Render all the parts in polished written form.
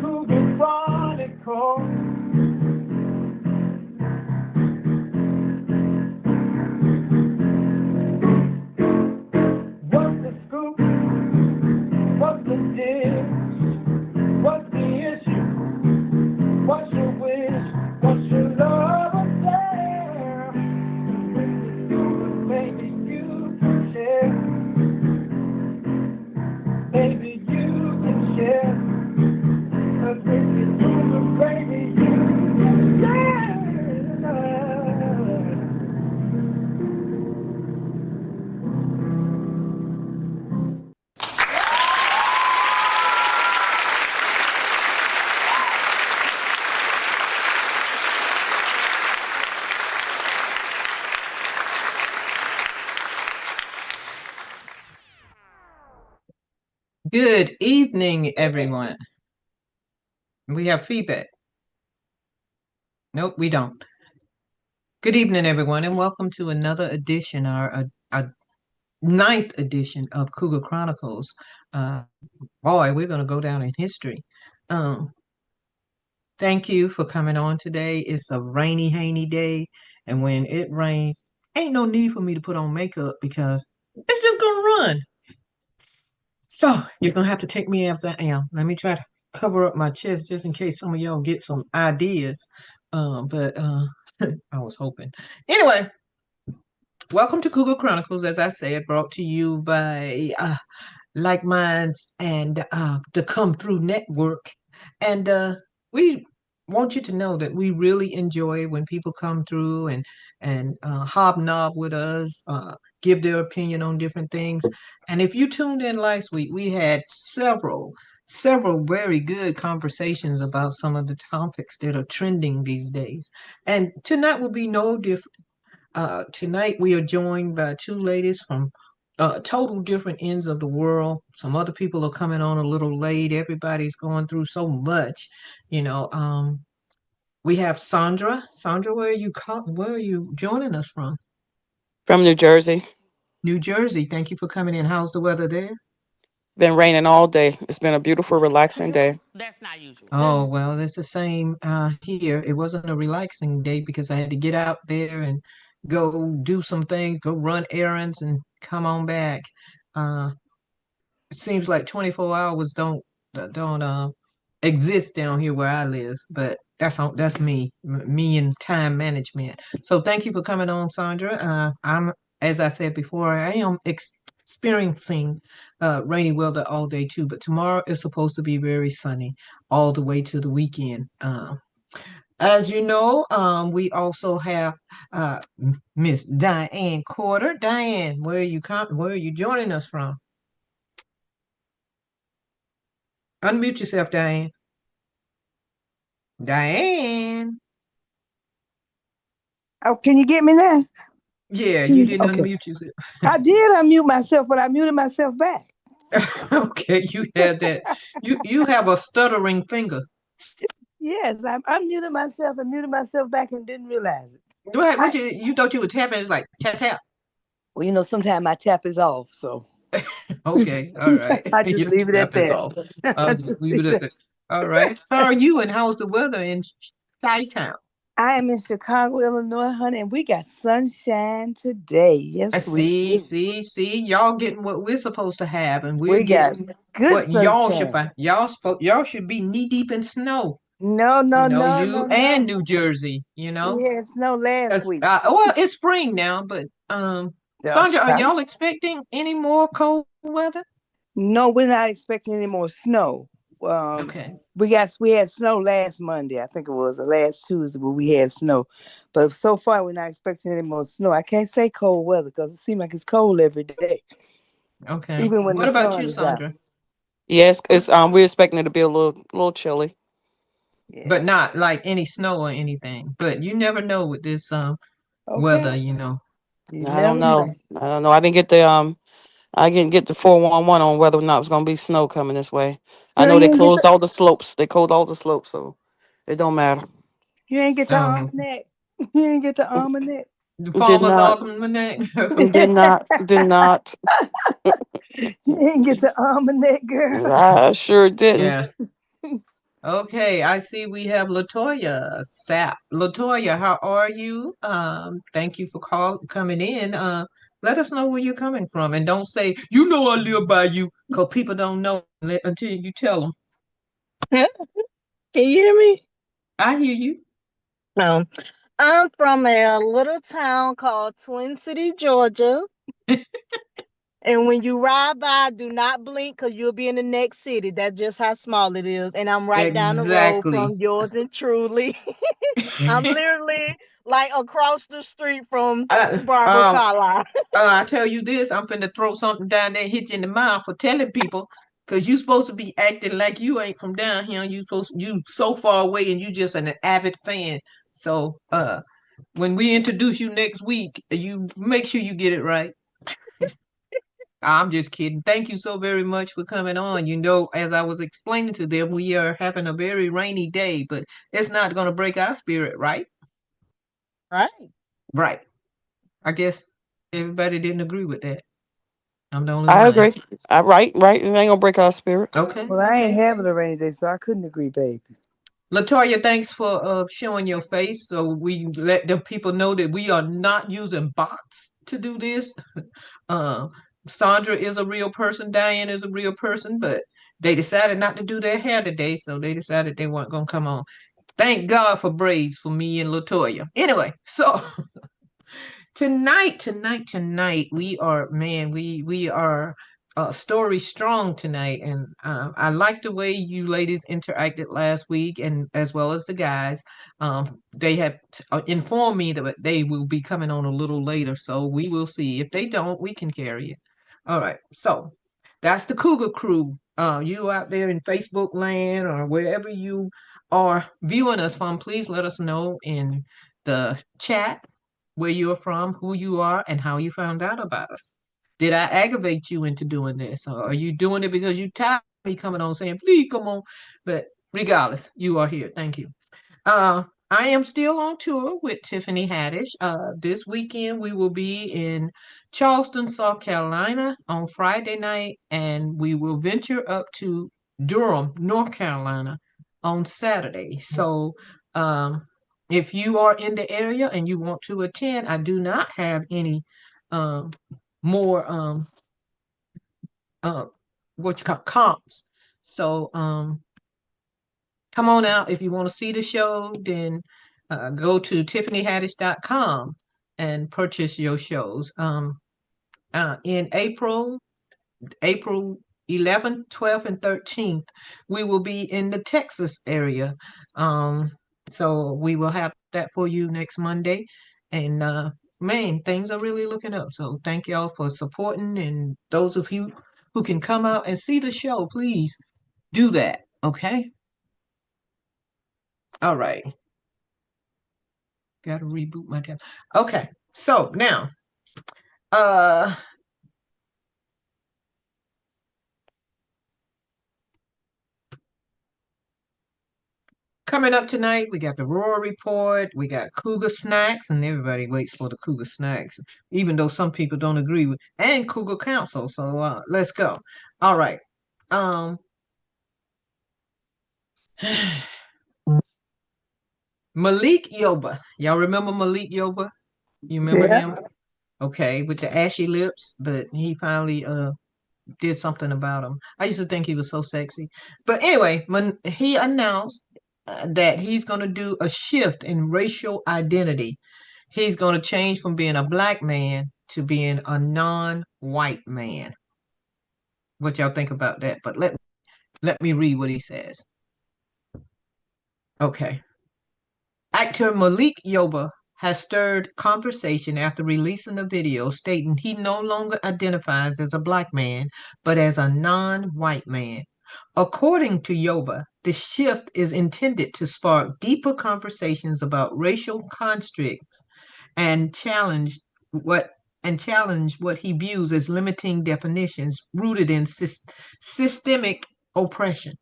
Cougar Chronicles. What's the scoop? What's the deal? What's the issue? What's your wish? What's your love affair? Maybe you can share. Maybe you can share. Cause if you do the baby, you can share. Good evening, everyone. We have feedback. Nope, we don't. Good evening, everyone, and welcome to another edition, our ninth edition of Cougar Chronicles. Boy, we're going to go down in history. Thank you for coming on today. It's a rainy, hainy day, and when it rains, ain't no need for me to put on makeup because it's just going to run. So you're going to have to take me as I am. Let me try to cover up my chest just in case some of y'all get some ideas. But I was hoping. Anyway, welcome to Cougar Chronicles, as I said, brought to you by Like Minds and the Come Through Network. And we want you to know that we really enjoy when people come through and hobnob with us, give their opinion on different things. And if you tuned in last week, we had several very good conversations about some of the topics that are trending these days. And tonight will be no different. Tonight we are joined by two ladies from total different ends of the world. Some other people are coming on a little late. Everybody's going through so much, you know. We have Sandra. Sandra, where are you joining us from? From New Jersey. New Jersey. Thank you for coming in. How's the weather there? Been raining all day. It's been a beautiful, relaxing day. That's not usual. Oh, well, it's the same here. It wasn't a relaxing day because I had to get out there and go do some things, go run errands and come on back. It seems like 24 hours don't exist down here where I live, but that's me and time management. So thank you for coming on, Sandra. I'm, as I said before, I am experiencing rainy weather all day too, but tomorrow is supposed to be very sunny all the way to the weekend. As you know, we also have Miss Diane Corder. Diane, where are you joining us from? Unmute yourself, Diane. Diane. Oh, can you get me now? Yeah, you didn't Okay. unmute yourself. I did unmute myself, but I muted myself back. Okay, you have that. You have a stuttering finger. Yes, I muted myself and muted myself back and didn't realize it. What you thought you were tapping? It was like tap tap. Well, you know, sometimes my tap is off, so Okay, all right. I just Your leave it at tap is that. off. I I'll just just leave it leave at it. that. All right. How are you and how's the weather in Chi-Town? I am in Chicago, Illinois, honey, and we got sunshine today. I Yes, we see, do. see, y'all getting what we're supposed to have, and we're We got getting good what y'all should sunshine. find. Y'all should be knee deep in snow. No, You no, know, no, you no, and no. New Jersey, We had snow last week. Well, it's spring now, but Yeah, Sandra, are y'all expecting any more cold weather? no, we're not expecting any more snow. Okay. We had snow last Monday. I think it was the last Tuesday where we had snow. But so far we're not expecting any more snow. I can't say cold weather because it seems like it's cold every day, Okay. even when the What about sun you, is out. Sandra? Yes, it's we're expecting it to be a little chilly. But Yeah. not like any snow or anything. But you never know with this weather, Okay. you know. You I don't never know. know. I don't know. I didn't get the 411 on whether or not it's gonna be snow coming this way. I Girl, know they closed all the slopes. They closed all the slopes, so it don't matter. you ain't get the Um, almanac. You ain't get the almanac. the Did farmer's not. almanac. Did not. Did not. You ain't get the almanac, girl. I sure didn't. Yeah. Okay, I see we have Latoya Sap. Latoya, how are you? Thank you for coming in. Let us know where you're coming from, and don't say you know I live by you, cause people don't know until you tell them. Can you hear me? I hear you. Um, I'm from a little town called Twin City, Georgia. And when you ride by, do not blink because you'll be in the next city. That's just how small it is. And I'm right down the road Exactly. from yours and truly. I'm literally like across the street from uh, Barbara um, Carlyle. I tell you this, I'm finna throw something down there, and hit you in the mouth for telling people, cause you supposed to be acting like you ain't from down here. You so far away, and you just an avid fan. So, when we introduce you next week, you make sure you get it right. I'm just kidding. Thank you so very much for coming on. You know, as I was explaining to them, we are having a very rainy day, but it's not gonna break our spirit, right? Right. Right. I guess everybody didn't agree with that. I'm the only I one. agree. Right. It ain't gonna break our spirit. Okay, Well, I ain't okay. having a rainy day, so I couldn't agree, baby. Latoya, thanks for showing your face so we let the people know that we are not using bots to do this. Uh, Sandra is a real person, Diane is a real person, but they decided not to do their hair today, so they decided they weren't gonna come on. Thank God for braids for me and Latoya. Anyway, so tonight, we are man, we are story strong tonight, and I like the way you ladies interacted last week, and as well as the guys. They have informed me that they will be coming on a little later, so we will see. If they don't, we can carry it. All right, so that's the Cougar Crew. You out there in Facebook land or wherever you are viewing us from, please let us know in the chat where you're from, who you are, and how you found out about us. Did I aggravate you into doing this? Or are you doing it because you tired of me coming on saying, please come on? But regardless, you are here. Thank you. I am still on tour with Tiffany Haddish. This weekend we will be in Charleston, South Carolina on Friday night, and we will venture up to Durham, North Carolina on Saturday. So, if you are in the area and you want to attend, I do not have any um, more uh, what you call comps. So, come on out. If you want to see the show, then go to tiffanyhaddish.com and purchase your shows. in April 11th, 12th, and 13th, we will be in the Texas area. Um, so we will have that for you next Monday. And man, things are really looking up. So thank y'all for supporting. And those of you who can come out and see the show, please do that. Okay. All right. Got to reboot my camera. Okay. So now, uh, coming up tonight, we got the Roar Report, we got Cougar Snacks, and everybody waits for the Cougar Snacks, even though some people don't agree with, and Cougar Council. So let's go. All right. Um, Malik Yoba. Y'all remember Malik Yoba? You remember Yeah. him? Okay, with the ashy lips, but he finally did something about him. I used to think he was so sexy. But anyway, he announced that he's going to do a shift in racial identity. He's going to change from being a black man to being a non-white man. What y'all think about that? But let me read what he says. Okay. Actor Malik Yoba has stirred conversation after releasing a video stating he no longer identifies as a black man, but as a non-white man. According to Yoba, the shift is intended to spark deeper conversations about racial constructs and what challenge what he views as limiting definitions rooted in systemic oppression.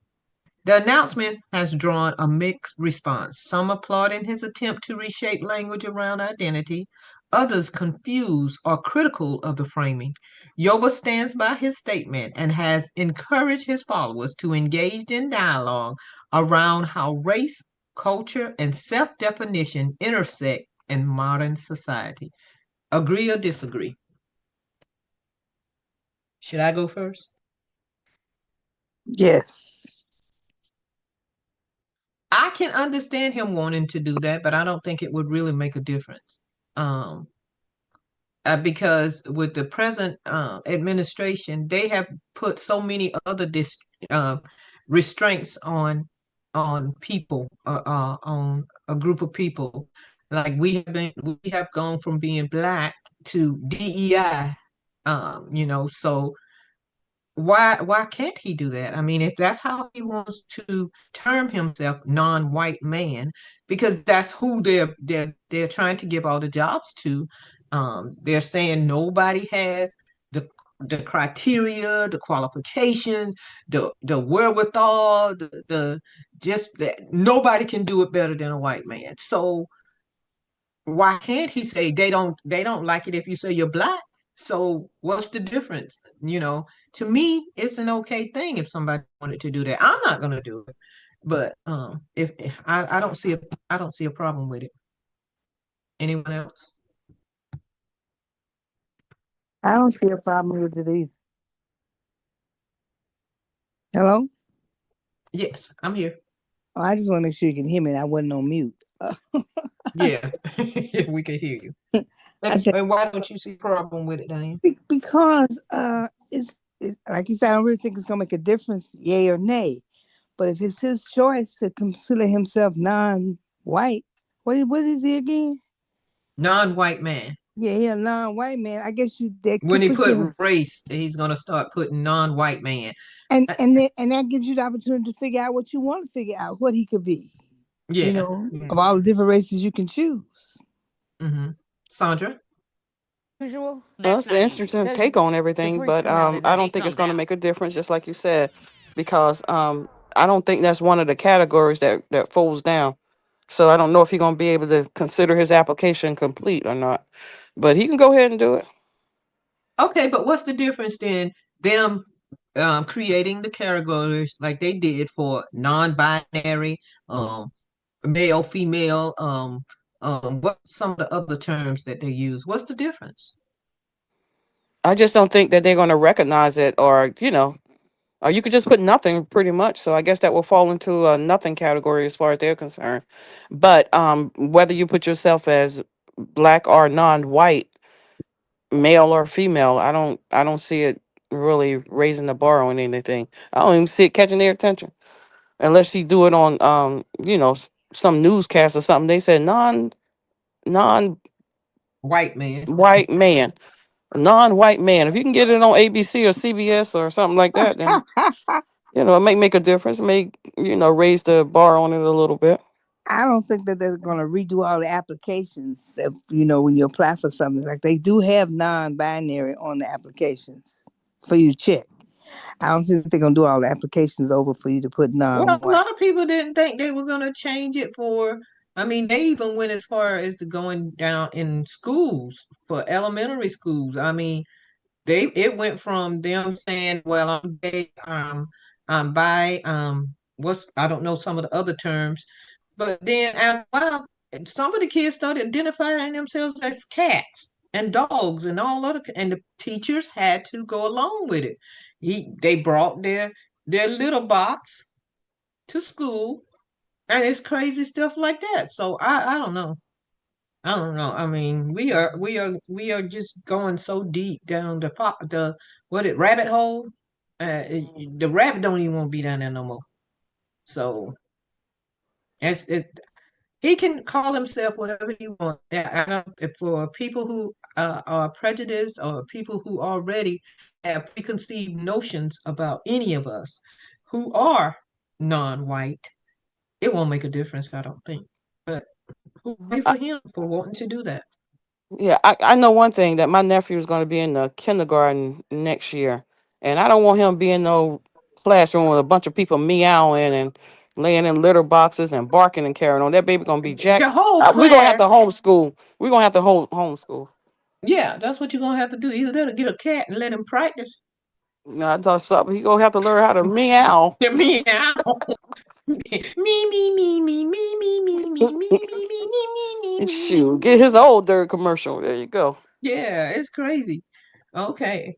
The announcement has drawn a mixed response, some applauding his attempt to reshape language around identity, others confused or critical of the framing. Yoba stands by his statement and has encouraged his followers to engage in dialogue around how race, culture, and self definition intersect in modern society. Agree or disagree? Should I go first? Yes. I can understand him wanting to do that, but I don't think it would really make a difference. Um, because with the present administration, they have put so many other uh, restraints on people, on a group of people. Like we have gone from being black to DEI. So why can't he do that? I mean, if that's how he wants to term himself, non-white man, because that's who they're trying to give all the jobs to. They're saying nobody has the criteria, the qualifications, the wherewithal, the just that nobody can do it better than a white man. So why can't he say they don't like it if you say you're black? So what's the difference? To me, it's an okay thing if somebody wanted to do that. I'm not gonna do it, but if I don't see a problem with it. Anyone else? I don't see a problem with it either. Hello? Yes, I'm here. Oh, I just want to make sure you can hear me and I wasn't on mute. Yeah, yeah, we can hear you. I said, And why don't you see a problem with it, Diane? because it's like you said, I don't really think it's gonna make a difference, yay or nay. But if it's his choice to consider himself non-white, what is he again? Non-white man. Yeah, he a non-white man. I guess that When could he put put you, race, he's gonna start putting non-white man. and Uh, that gives you the opportunity to figure out what you want to figure out, what he could be. yeah. Of all the different races you can choose. Mm-hmm. Sandra? Well, it's an interesting take on everything, but I don't think it's going to make a difference, just like you said, because I don't think that's one of the categories that falls down. So I don't know if he's going to be able to consider his application complete or not, but he can go ahead and do it. Okay, but what's the difference then them creating the categories like they did for non-binary, um, male, female, what some of the other terms that they use? What's the difference? I just don't think that they're going to recognize it, or you could just put nothing pretty much. So I guess that will fall into a nothing category as far as they're concerned. But whether you put yourself as black or non-white, male or female. I don't see it really raising the bar on anything. I don't even see it catching their attention unless she do it on some newscast or something. They said non White man. white man, non-white man. If you can get it on ABC or CBS or something like that, then it may make a difference. It may raise the bar on it a little bit. I don't think that they're going to redo all the applications that, when you apply for something. Like they do have non-binary on the applications for you to check. I don't think they're going to do all the applications over for you to put Well, a non-white. lot of people didn't think they were going to change it for. I mean, they even went as far as to going down in schools for elementary schools. I mean, it went from them saying, "Well, I'm gay, I'm bi, what's I don't know some of the other terms," but then after a while, some of the kids started identifying themselves as cats and dogs and all other, and the teachers had to go along with it. They brought their little box to school, and it's crazy stuff like that. So I don't know. I don't know. I mean, we are just going so deep down the what it rabbit hole. The rabbit don't even want to be down there no more. So it. He can call himself whatever he wants. I don't, for people who are prejudiced or people who already have preconceived notions about any of us who are non-white, it won't make a difference. I don't think. But hooray I, for him for wanting to do that. yeah, I know one thing that my nephew is going to be in the kindergarten next year, and I don't want him being no classroom with a bunch of people meowing and laying in litter boxes and barking and carrying on. That baby gonna be The jacked. whole We're gonna have to class, homeschool. We're gonna have to homeschool. yeah, that's what you're gonna have to do. Either that or get a cat and let him practice. I thought something. He gonna have to learn how to meow. Meow. Me, me, me, me, me, me, me, me, me, me, me, me, me, And me, shoot, me. get his old dirt commercial. There you go. Yeah, it's crazy. Okay.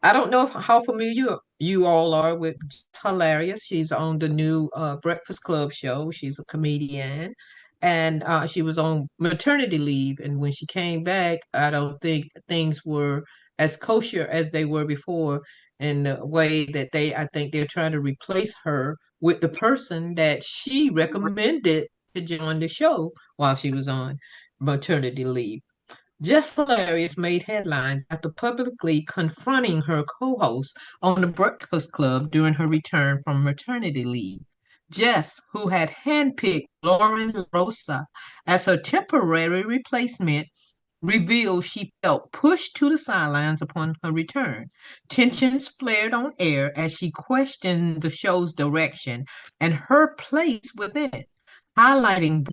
I don't know how familiar you all are with Jess Hilarious. She's on the new Breakfast Club show. She's a comedian, and she was on maternity leave. And when she came back, I don't think things were as kosher as they were before. In the way that I think they're trying to replace her with the person that she recommended to join the show while she was on maternity leave. Just Hilarious made headlines after publicly confronting her co host on The Breakfast Club during her return from maternity leave. Jess, who had handpicked Lauren Rosa as her temporary replacement, revealed she felt pushed to the sidelines upon her return. Tensions flared on air as she questioned the show's direction and her place within it, highlighting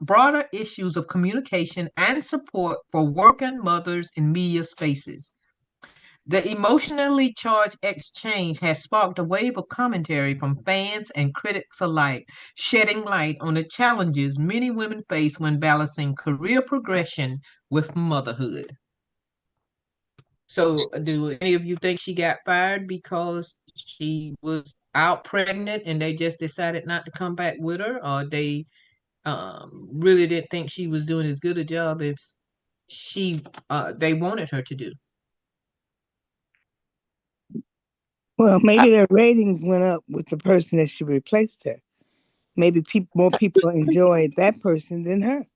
broader issues of communication and support for working mothers in media spaces. The emotionally charged exchange has sparked a wave of commentary from fans and critics alike, shedding light on the challenges many women face when balancing career progression with motherhood. So, do any of you think she got fired because she was out pregnant and they just decided not to come back with her, or they really didn't think she was doing as good a job as they wanted her to do? Well, I, maybe their ratings went up with the person that she replaced her. Maybe more people enjoyed that person than her.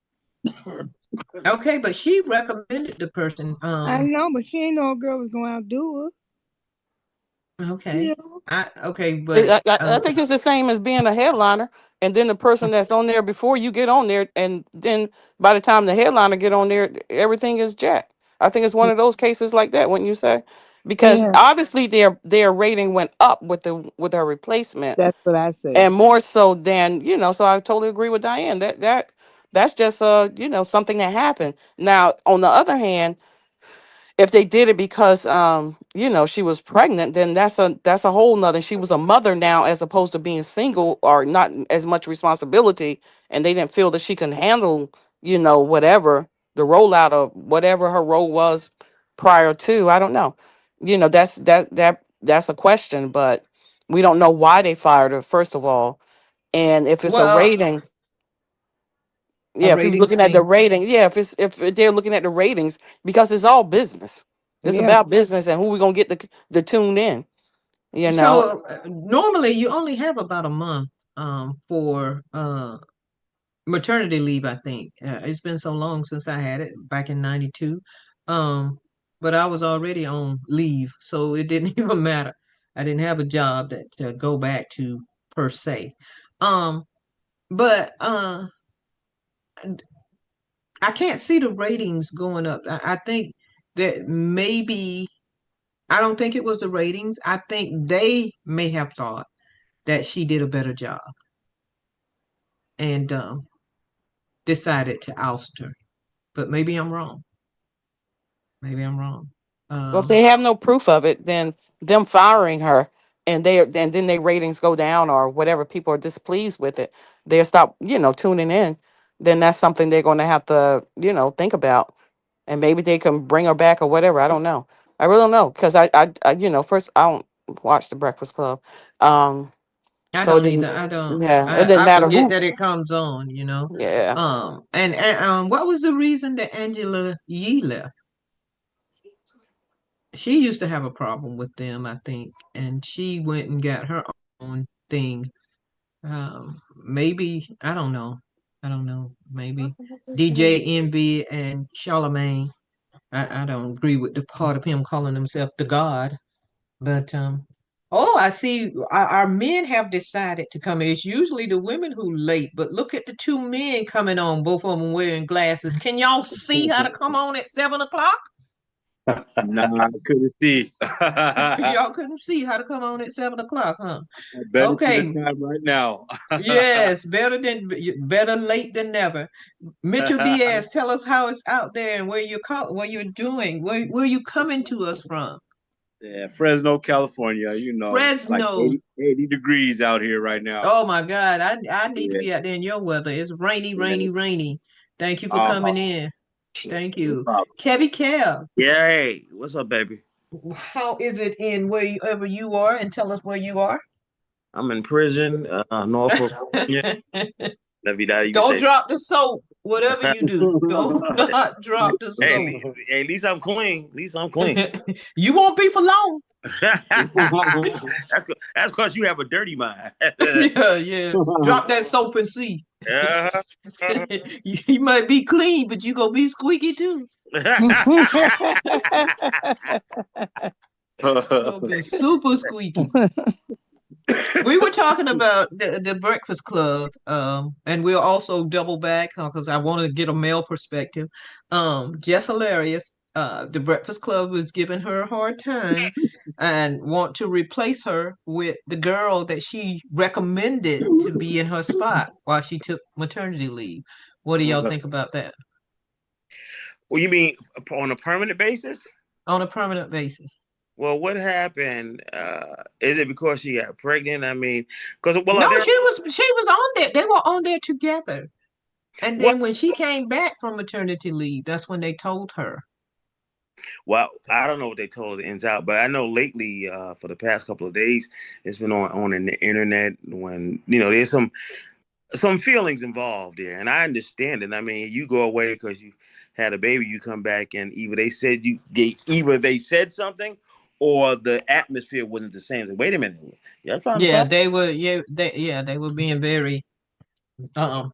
Okay, but she recommended the person. I know, but she ain't know a girl was going to outdo her. Okay, You know? but I think it's the same as being a headliner, and then the person that's on there before you get on there, and then by the time the headliner get on there, everything is jacked. I think it's one of those cases like that, wouldn't you say? Because Yeah, obviously their rating went up with her replacement, that's what I say. and more so than So I totally agree with Diane that's just something that happened. Now on the other hand, if they did it because she was pregnant, then that's a whole nother. She was a mother now as opposed to being single or not as much responsibility, and they didn't feel that she can handle whatever the rollout of whatever her role was prior to. I don't know. That's a question, but we don't know why they fired her, first of all. And if it's a well, rating, Yeah, if you're ratings looking at the thing. rating, yeah, if they're looking at the ratings, because it's all business. It's Yeah. about business and who we're gonna get the tune in. You know, So normally you only have about a month for maternity leave, I think. It's been so long since I had it back in 92. Um, but I was already on leave, so it didn't even matter. I didn't have a job that to go back to per se. Um, but I can't see the ratings going up. I think that maybe I don't think it was the ratings. I think they may have thought that she did a better job and decided to oust her. But maybe I'm wrong. Maybe I'm wrong. well, if Um, they have no proof of it, then them firing her and then their ratings go down or whatever, people are displeased with it, they'll stop, tuning in. Then that's something they're going to have to, think about, and maybe they can bring her back or whatever. I don't know. I really don't know because first I don't watch the Breakfast Club, um, I so it don't didn't. either. I don't. Yeah, it didn't I matter forget who. that it comes on. Yeah. And what was the reason that Angela Yee left? She used to have a problem with them, I think, and she went and got her own thing. Maybe I don't know. I don't know. Maybe DJ Envy and Charlemagne. I don't agree with the part of him calling himself the God. But oh, I see. Our men have decided to come. It's usually the women who late, but look at the two men coming on. Both of them wearing glasses. Can y'all see how to come on at 7 o'clock? Nah, I couldn't see. Y'all couldn't see how to come on at 7 o'clock, huh? I better see the Okay. time right now. Yes, better late than never. Mitchell Diaz, tell us how it's out there and what you're doing. Where you coming to us from? Yeah, Fresno, California. It's like Fresno. 80 degrees out here right now. Oh my God, I need to Yeah, be out there in your weather. It's rainy, yeah. rainy, rainy. Thank you for Uh, coming in. Thank no you. problem. Kevin Kev, Yeah, hey, what's up, baby? how is it in wherever you are? And tell us where you are. I'm in prison, Norfolk, Virginia. Navidad, you Don't say. drop the soap, whatever you do. Do not drop the Hey, soap. at least I'm clean. At least I'm clean. You won't be for long. That's because you have a dirty mind. Yeah. Drop that soap and see. Uh-huh. You might be clean, but you gonna be squeaky too. Gonna be super squeaky. We were talking about the Breakfast Club, and we'll also double back because I want to get a male perspective. Jess Hilarious, the Breakfast Club was giving her a hard time and want to replace her with the girl that she recommended to be in her spot while she took maternity leave. What do y'all think about that? Well, you mean on a permanent basis? On a permanent basis. Well, what happened? Is it because she got pregnant? I mean, because No, she was on there. They were on there together. And well, then when she came back from maternity leave, that's when they told her. well, I don't know what they told the ins out, but I know lately, for the past couple of days, it's been on in the internet when there's some feelings involved there, and I understand it. I mean, you go away because you had a baby, you come back, and either they said something, or the atmosphere wasn't the same. Like, wait a minute, y'all trying to Yeah, fight? they were. They were being very. Um.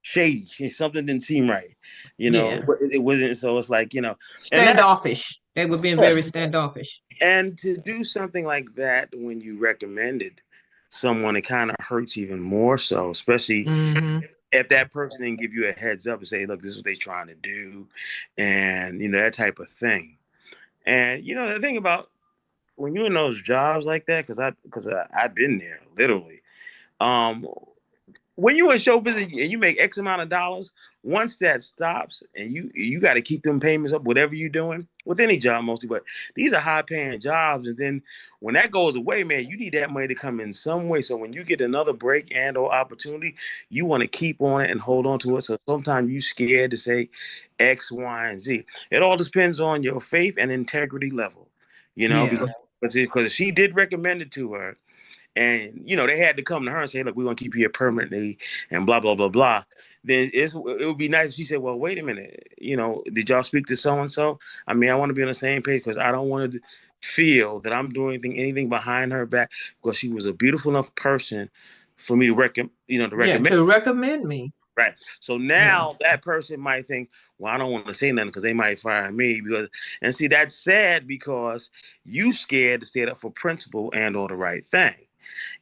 Shady. Something didn't seem right. Yeah. It wasn't. So it's like and that Standoffish. They were being very standoffish. and to do something like that when you recommended someone, it kind of hurts even more. So especially Mm-hmm. if that person didn't give you a heads up and say, look, this is what they're trying to do, and that type of thing. And the thing about when you're in those jobs like that, because I've been there literally. Um, when you're in show business and you make X amount of dollars, once that stops and you got to keep them payments up, whatever you're doing with any job mostly, but these are high paying jobs. And then when that goes away, man, you need that money to come in some way. So when you get another break and or opportunity, you want to keep on it and hold on to it. So sometimes you scared to say X, Y, and Z. It all depends on your faith and integrity level, Yeah. because she did recommend it to her. and they had to come to her and say, look, we're gonna keep you here permanently, and blah blah blah blah. Then it would be nice if she said, well, wait a minute, did y'all speak to so and so? I mean, I want to be on the same page because I don't want to feel that I'm doing anything behind her back, because she was a beautiful enough person for me to recommend. Yeah, to recommend me. Right. So now that person might think, well, I don't want to say nothing because they might fire me, and see, that's sad because you scared to stand up for principle and or the right thing.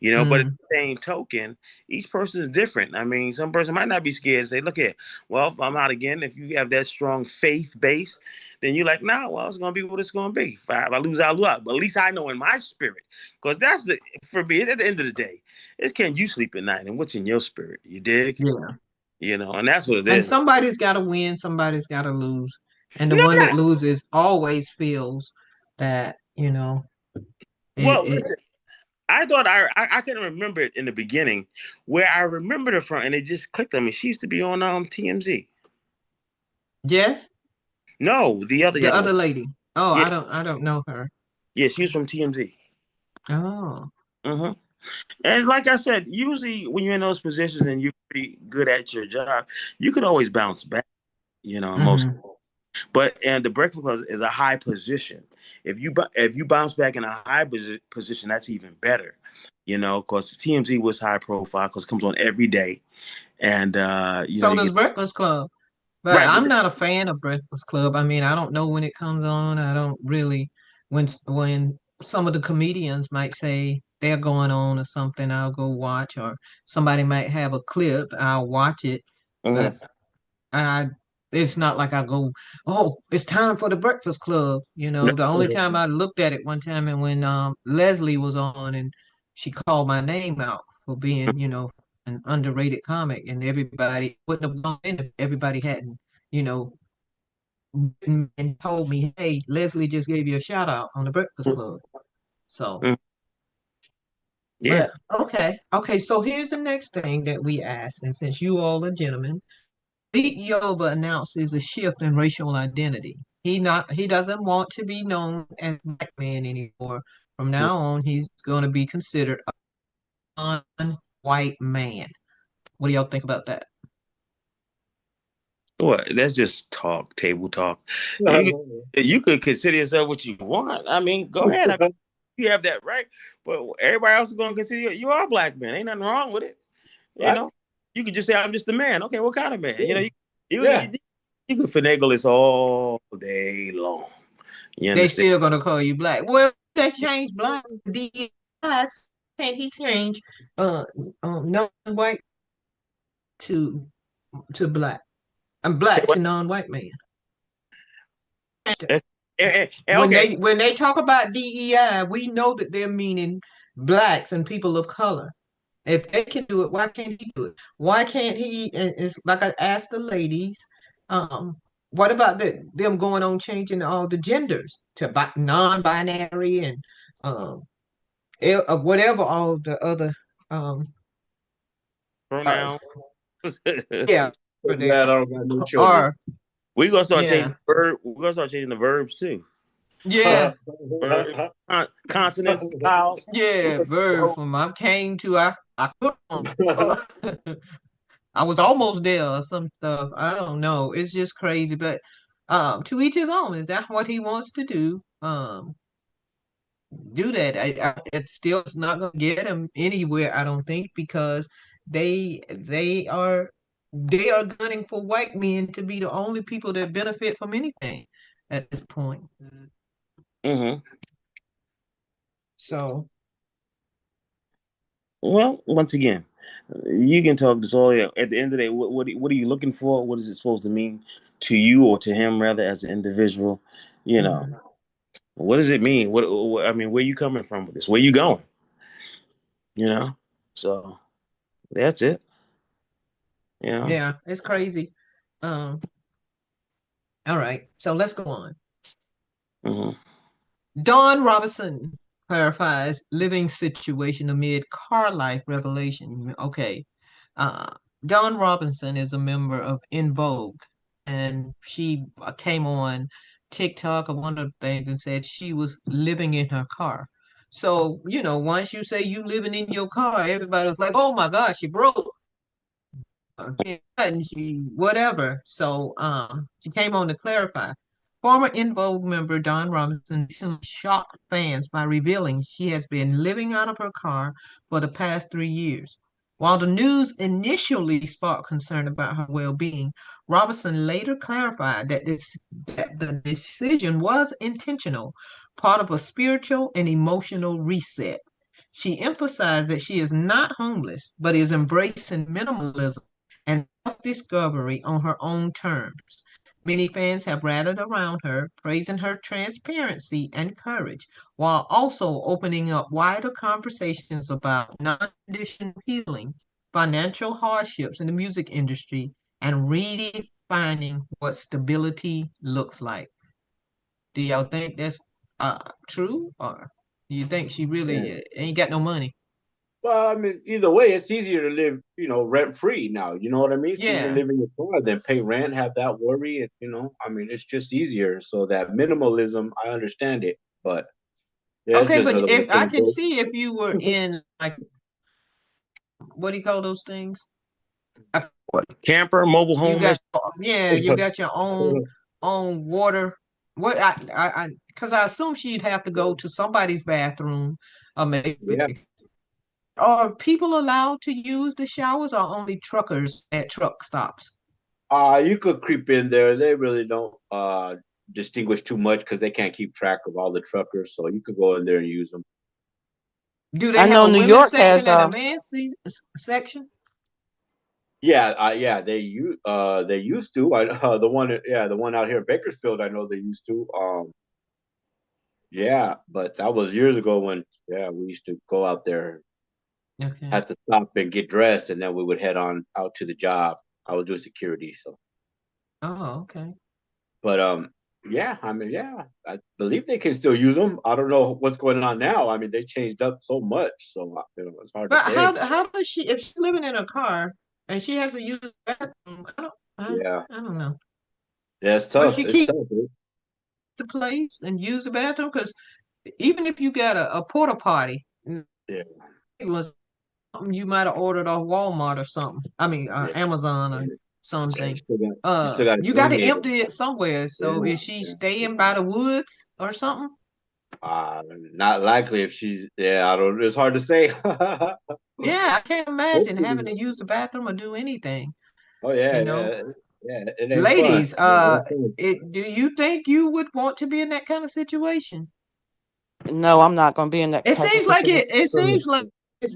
But at the same token, each person is different. I mean, some person might not be scared to say, look here, well, if I'm out again, if you have that strong faith base, then you're like, nah, well, it's going to be what it's going to be. If I lose, I'll lose. But at least I know in my spirit, because for me, at the end of the day, it's can you sleep at night and what's in your spirit, you dig? Yeah. And that's what it is. And somebody's got to win, somebody's got to lose. And the one that loses always feels that, Well, listen, I thought I couldn't remember it in the beginning. Where I remembered her from, and it just clicked on me. She used to be on TMZ. Jess? No, the other lady. Oh, yeah. I don't know her. Yeah, she was from TMZ. Oh. Mm-hmm. And like I said, usually when you're in those positions and you're pretty good at your job, you could always bounce back. Most. But the Breakfast Club is a high position. If you bounce back in a high position, that's even better. Because TMZ was high profile because it comes on every day, and so does Breakfast Club. But right, I'm not a fan of Breakfast Club. I mean, I don't know when it comes on. I don't really when some of the comedians might say they're going on or something, I'll go watch, or somebody might have a clip, I'll watch it. But it's not like I go, oh, it's time for the Breakfast Club. The only time I looked at it one time, and when Leslie was on and she called my name out for being, an underrated comic, and everybody wouldn't have gone in if everybody hadn't, and told me, hey, Leslie just gave you a shout out on the Breakfast Club. So yeah. But, okay. So here's the next thing that we asked, and since you all are gentlemen, Malik Yoba announces a shift in racial identity. He doesn't want to be known as a black man anymore. From now on, he's going to be considered a non-white man. What do y'all think about that? What? That's just talk, table talk. You could consider yourself what you want. I mean, go ahead. You have that right. But everybody else is going to consider you are a black man. Ain't nothing wrong with it. You could just say, I'm just a man. Okay, what kind of man? You can finagle this all day long. They still going to call you black. Well, they changed black. Can't he change non-white to black? I'm black to non-white man. When they talk about DEI, we know that they're meaning blacks and people of color. If they can do it, why can't he do it? Why can't he? It's like I asked the ladies, what about them going on changing all the genders to non-binary and whatever all the other pronouns? Yeah. I don't got no children. We're gonna start changing the verbs too. Yeah. Consonants, vowels. Yeah, verb from I came to I could I was almost there or some stuff. I don't know. It's just crazy. But to each his own. Is that what he wants to do? Do that. It's not gonna get him anywhere, I don't think, because they are gunning for white men to be the only people that benefit from anything at this point. So, well, once again, you can talk this all. At the end of the day, what are you looking for? What is it supposed to mean to you, or to him rather, as an individual? What does it mean? What I mean, where you coming from with this? Where you going? So that's it. Yeah, it's crazy. All right, so let's go on. Dawn Robinson clarifies living situation amid car life revelation. Okay. Dawn Robinson is a member of In Vogue, and she came on TikTok or one of the things and said she was living in her car. So, once you say you living in your car, everybody's like, oh my gosh, she broke. And she whatever. So she came on to clarify. Former In Vogue member Dawn Robinson recently shocked fans by revealing she has been living out of her car for the past 3 years. While the news initially sparked concern about her well-being, Robinson later clarified that the decision was intentional, part of a spiritual and emotional reset. She emphasized that she is not homeless, but is embracing minimalism and self-discovery on her own terms. Many fans have rallied around her, praising her transparency and courage, while also opening up wider conversations about non-traditional healing, financial hardships in the music industry, and redefining what stability looks like. Do y'all think that's true, or do you think she really ain't got no money? Well, I mean, either way, it's easier to live, rent free now. You know what I mean? It's easier to Yeah. live in your car than pay rent, have that worry, and I mean, it's just easier. So that minimalism, I understand it, but there's Okay, just but other ways if to I can go. see if you were in like what do you call those things? What, camper, mobile You home? got you got your own water. What I because I assume she'd have to go to somebody's bathroom, or maybe. Yeah. Are people allowed to use the showers, or only truckers at truck stops? You could creep in there. They really don't distinguish too much because they can't keep track of all the truckers. So you could go in there and use them. Do they I have know a New women's York has section and a men's section? Yeah, they used to. The one out here in Bakersfield, I know they used to. Yeah, but that was years ago when we used to go out there, Okay. had to stop and get dressed, and then we would head on out to the job. I was doing security, so. Oh, okay. But yeah, I mean, yeah, I believe they can still use them. I don't know what's going on now. I mean, they changed up so much, so it's hard to But say. how does she if she's living in a car and she has to use the bathroom? Yeah, I don't know. yeah, it's But tough. she It's keep tough. the place and use the bathroom because even if you got a porta potty, Yeah, it was something you might have ordered off Walmart or something. I mean, yeah. Amazon or You something. still got to You got bring to it. empty it somewhere. Yeah, So is she yeah. staying by the woods or something? Not likely if she's. Yeah, I don't. It's hard to say. Yeah, I can't imagine having Hopefully. to use the bathroom or do anything. Oh You yeah, know, yeah. It ain't fun. ladies, It ain't fun. do you think you would want to be in that kind of situation? No, I'm not going to be in that It type of seems like situation. it seems like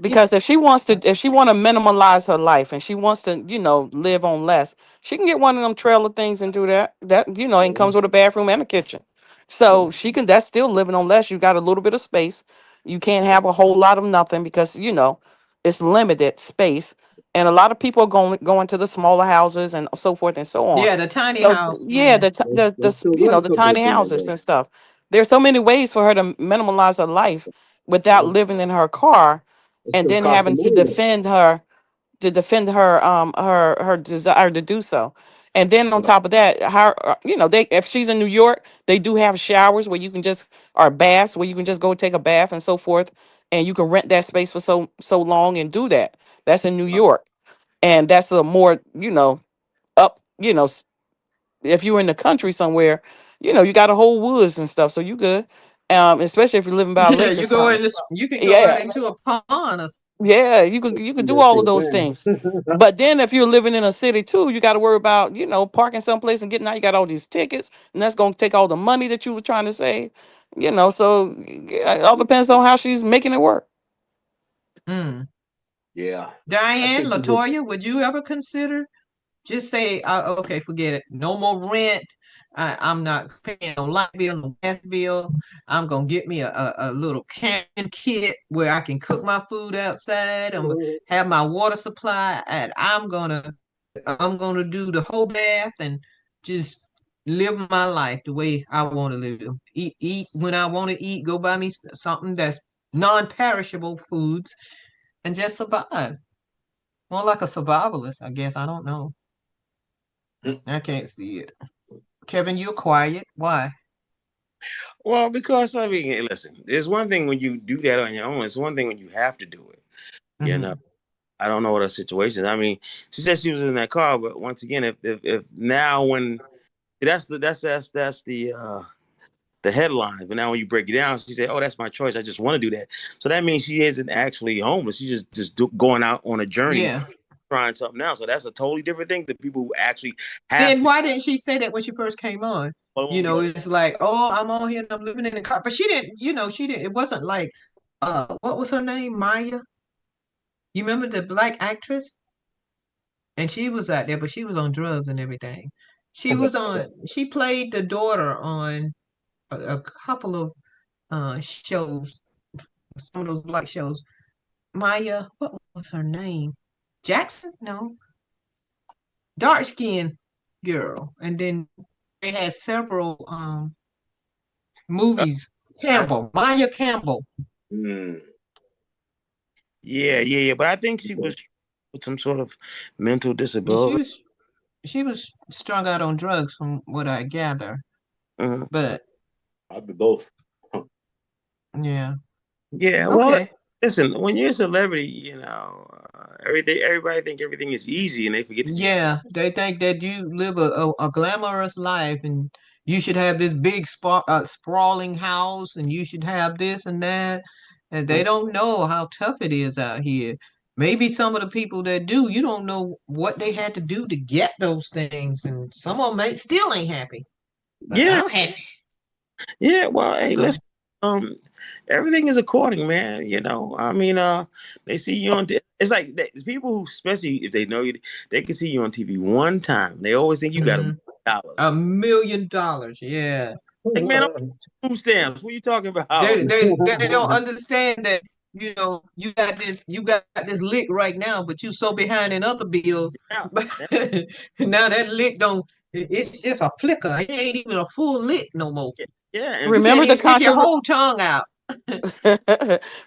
Because it's if she want to minimalize her life and she wants to, live on less, she can get one of them trailer things and do that. That, and Yeah, comes with a bathroom and a kitchen. So she can, that's still living on less. You got a little bit of space. You can't have a whole lot of nothing because, it's limited space. And a lot of people are going to the smaller houses and so forth and so on. yeah, the tiny So house, yeah, yeah. there's still room the for tiny people like houses that. and stuff. There's so many ways for her to minimalize her life without Yeah, living in her car it and still then costs having some money. to defend her desire to do so. And then on Though. top of that, they if she's in New York, they do have showers where you can just or baths where you can just go take a bath and so forth, and you can rent that space for so long and do that. That's in New York, and that's a more up if you're in the country somewhere, you got a whole woods and stuff, so you good. Especially if you're living by a Yeah, lake or something. you can go out Yeah, into a pond or yeah, you could do That's all of your those thing. things. But then if you're living in a city too, you got to worry about, parking someplace and getting out. You got all these tickets, and that's going to take all the money that you were trying to save. So yeah, it all depends on how she's making it work. Mm. Yeah, I Diane, think you would. Latoya, would you ever consider just say, okay, forget it. No more rent. I'm not paying no light bill, no gas bill. I'm gonna get me a little can kit where I can cook my food outside. I'm gonna have my water supply, and I'm gonna do the whole bath and just live my life the way I want to live. Eat when I want to eat. Go buy me something that's non-perishable foods, and just survive. More like a survivalist, I guess. I don't know. I can't see it. Kevin, you're quiet. Why? Well, because I mean, listen, there's one thing when you do that on your own. It's one thing when you have to do it. You know, I don't know what her situation is. I mean, she said she was in that car, but once again, if now when that's the headlines, but now when you break it down, she said, "Oh, that's my choice. I just want to do that." So that means she isn't actually homeless. She's going out on a journey, trying something else. So that's a totally different thing than people who actually have. Then why didn't she say that when she first came on? You know, it's like, oh, I'm on here and I'm living in the car, but she didn't. You know, she didn't. It wasn't like, what was her name, Maya? You remember the black actress? And she was out there, but she was on drugs and everything. She was on. She played the daughter on a couple of shows, some of those black shows. Maya, what was her name? Jackson? No, dark skinned girl. And then they had several movies. Campbell, Maya Campbell. Yeah. But I think she was with some sort of mental disability. She was strung out on drugs, from what I gather. But I'd be both. Yeah. Yeah. Well, listen, when you're a celebrity, you know, everybody think everything is easy, and they forget to just. Yeah, they think that you live a glamorous life, and you should have this big sprawling house, and you should have this and that. And they don't know how tough it is out here. Maybe some of the people that do, you don't know what they had to do to get those things, and some of them still ain't happy. But I'm happy. Yeah, well, hey, listen, everything is according, man. You know, I mean, they see you on. It's like people who, especially if they know you, they can see you on TV one time. They always think you got $1 million. Yeah. Like, man, I'm food stamps. What are you talking about? They don't understand that. You know, you got this lick right now, but you so behind in other bills. Now that lick it's just a flicker. It ain't even a full lick no more. Yeah, and remember the stick your whole tongue out.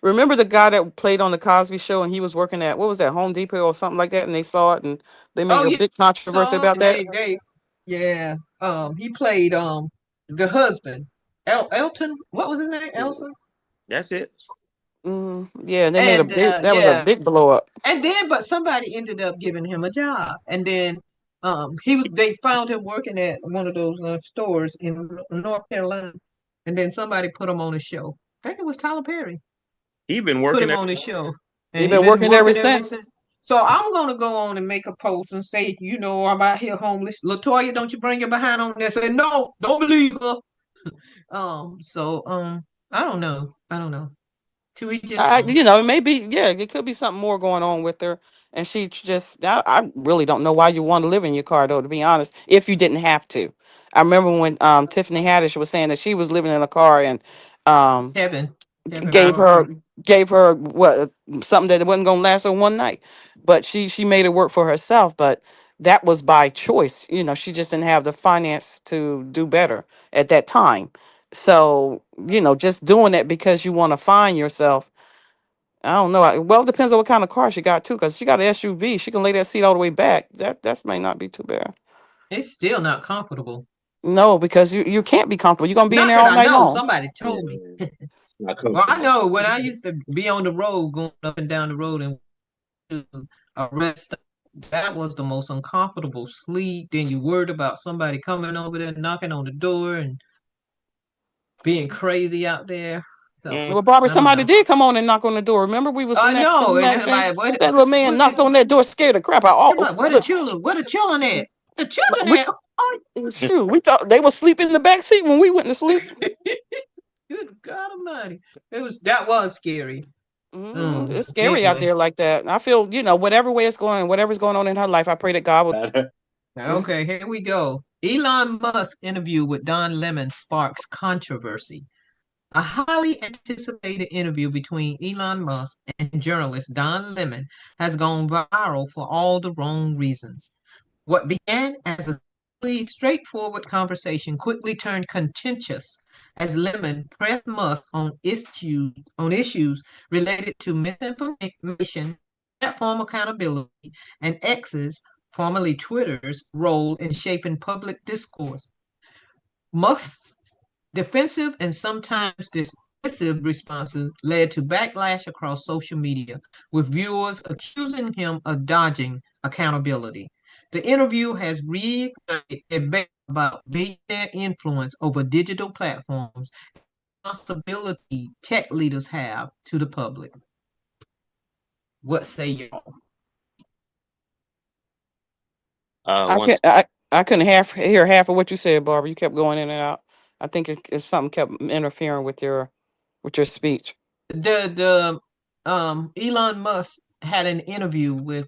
Remember the guy that played on the Cosby Show, and he was working at, what was that, Home Depot or something like that, and they saw it and they made a big controversy about that. He played the husband, Elton. What was his name? Elton. That's it. Yeah, they made that was a big blow up. And then, but somebody ended up giving him a job, and then they found him working at one of those stores in North Carolina, and then somebody put him on a show. I think it was Tyler Perry. He been working. Put him on the show. He been working ever since. So I'm gonna go on and make a post and say, you know, I'm out here homeless. LaToya, don't you bring your behind on there? Say no, don't believe her. I don't know. You know, maybe, it could be something more going on with her, and she just. I really don't know why you want to live in your car, though. To be honest, if you didn't have to, I remember when Tiffany Haddish was saying that she was living in a car and Kevin gave her what, something that wasn't gonna last her one night, but she made it work for herself. But that was by choice. You know, she just didn't have the finance to do better at that time. So, you know, just doing it because you want to find yourself. I don't know. Well, it depends on what kind of car she got too, because she got an SUV. She can lay that seat all the way back. That may not be too bad. It's still not comfortable. No, because you can't be comfortable. You're gonna be in there all night long. Somebody told me. Well, I know when I used to be on the road, going up and down the road and to a rest, that was the most uncomfortable sleep. Then you worried about somebody coming over there, knocking on the door, and being crazy out there. So, well, Barbara, somebody did come on and knock on the door. Remember, we was. I know. That little man knocked on that door, scared the crap out. Where the children? Where the children at? The children at? Shoot, we thought they were sleeping in the back seat when we went to sleep. Good God Almighty! That was scary. It's scary out there like that. I feel, you know, whatever way it's going, whatever's going on in her life, I pray that God will. Okay, here we go. Elon Musk interview with Don Lemon sparks controversy. A highly anticipated interview between Elon Musk and journalist Don Lemon has gone viral for all the wrong reasons. What began as a straightforward conversation quickly turned contentious as Lemon pressed Musk on issues related to misinformation, platform accountability, and X's, formerly Twitter's, role in shaping public discourse. Musk's Defensive and sometimes dismissive responses led to backlash across social media, with viewers accusing him of dodging accountability. The interview has reignited debate about billionaire influence over digital platforms and the responsibility tech leaders have to the public. What say y'all? I couldn't hear half of what you said, Barbara. You kept going in and out. I think it's something kept interfering with your speech. The Elon Musk had an interview with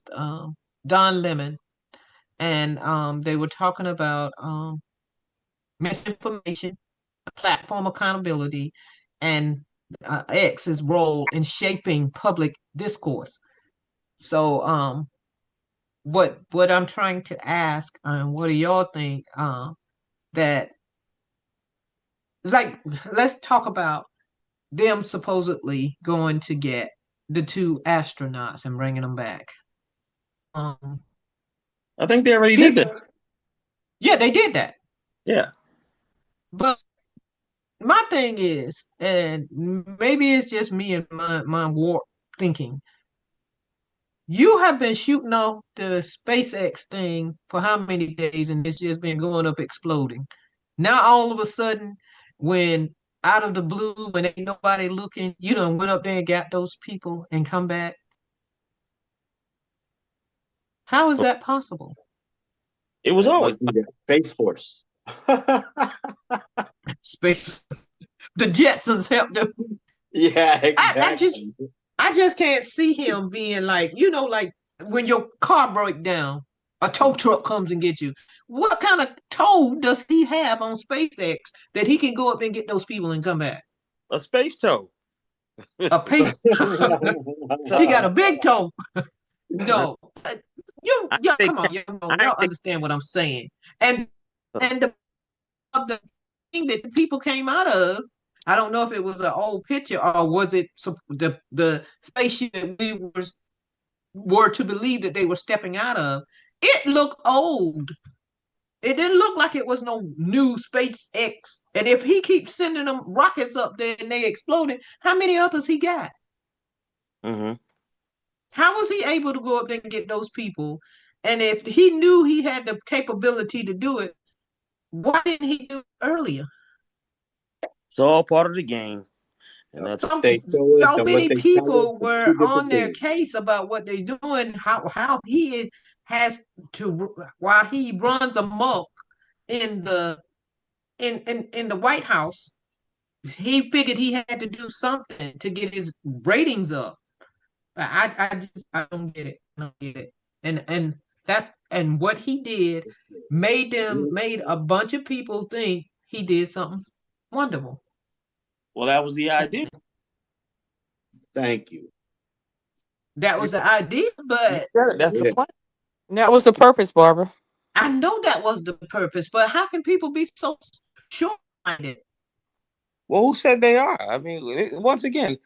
Don Lemon, and they were talking about misinformation, platform accountability, and X's role in shaping public discourse. So, what I'm trying to ask, what do y'all think? That like, let's talk about them supposedly going to get the two astronauts and bringing them back. I think they already did that. Yeah, they did that. Yeah. But my thing is, and maybe it's just me and my warped thinking, you have been shooting off the SpaceX thing for how many days, and it's just been going up exploding. Now all of a sudden, when out of the blue, when ain't nobody looking, you done went up there and got those people and come back. How is that possible? It was always the Space Force. Space. The Jetsons helped them. Yeah, exactly. I just can't see him being like, like when your car breaks down, a tow truck comes and gets you. What kind of tow does he have on SpaceX that he can go up and get those people and come back? A space tow. A space. He got a big tow. No, come on, y'all understand what I'm saying. And the thing that the people came out of, I don't know if it was an old picture or was it the spaceship that we were to believe that they were stepping out of. It looked old. It didn't look like it was no new SpaceX. And if he keeps sending them rockets up there and they exploding, how many others he got? Mm-hmm. How was he able to go up there and get those people? And if he knew he had the capability to do it, why didn't he do it earlier? It's all part of the game. And that's so many people were on their case about what they're doing, how he has to, while he runs amok in the White House, he figured he had to do something to get his ratings up. I don't get it. I don't get it. And what he did made a bunch of people think he did something wonderful. Well, that was the idea. Thank you. That was the idea, but that's the plan. That was the purpose, Barbara. I know that was the purpose, but how can people be so short-minded? Well, who said they are? I mean, once again,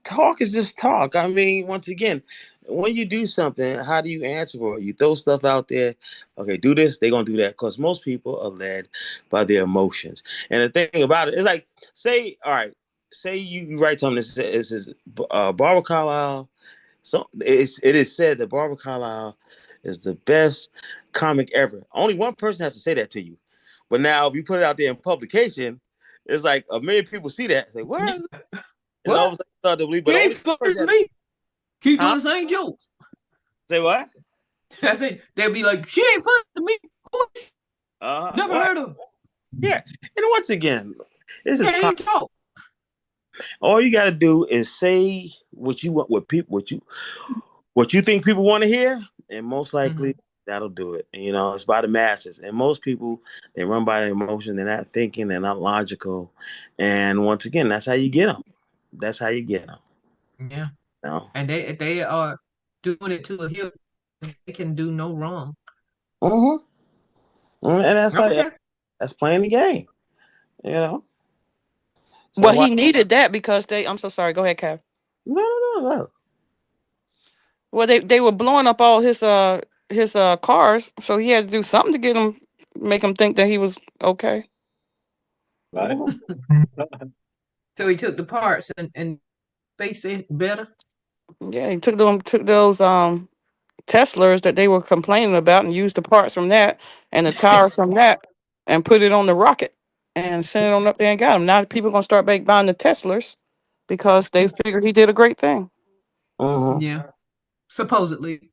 talk is just talk. I mean, once again, when you do something, how do you answer for it? You throw stuff out there. Okay, do this. They're going to do that because most people are led by their emotions. And the thing about it is like, say you write something that says Barbara Carlyle. So it is said that Barbara Carlyle is the best comic ever. Only one person has to say that to you. But now if you put it out there in publication, it's like a million people see that. Say, what? And all of a sudden start to believe, but only person me. Keep doing the same jokes. Say what? I said they'll be like, she ain't funny to me. Never heard of her. Yeah. And once again, this is talk. All you gotta do is say what you want, what you think people want to hear, and most likely that'll do it. And, it's by the masses. And most people, they run by their emotion. They're not thinking. They're not logical. And once again, that's how you get them. That's how you get them. Yeah. And they are doing it to a hill. They can do no wrong. And that's that's playing the game. So well, he needed that because I'm so sorry. Go ahead, Kev. No. Well, they were blowing up all his cars, so he had to do something to make him think that he was okay. Right. So he took the parts and fixed it better. Yeah, he took those Teslers that they were complaining about and used the parts from that and the tire from that and put it on the rocket and sent it on up there and got them. Now people gonna start buying the Teslers because they figured he did a great thing. Yeah, supposedly.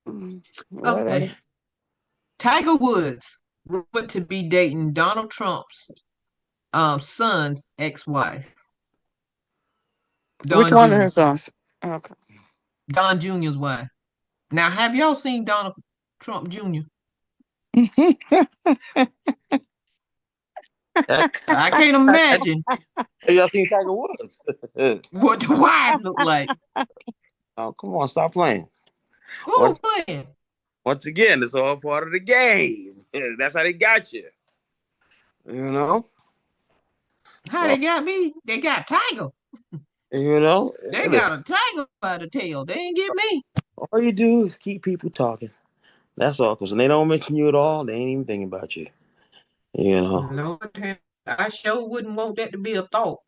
Whatever. Okay. Tiger Woods rumored to be dating Donald Trump's son's ex-wife, Which Don one of Jr. his sons? Okay. Don Jr.'s wife. Now, have y'all seen Donald Trump Jr.? I can't imagine Y'all seen Tiger Woods? what the wife looked like. Oh, come on, stop playing. Who playing? Once again, it's all part of the game. That's how they got you. You know? How they got me? They got Tiger. You know? They got a tiger by the tail. They ain't get me. All you do is keep people talking. That's all. Because when they don't mention you at all, they ain't even thinking about you. You know? Lord, I sure wouldn't want that to be a thought.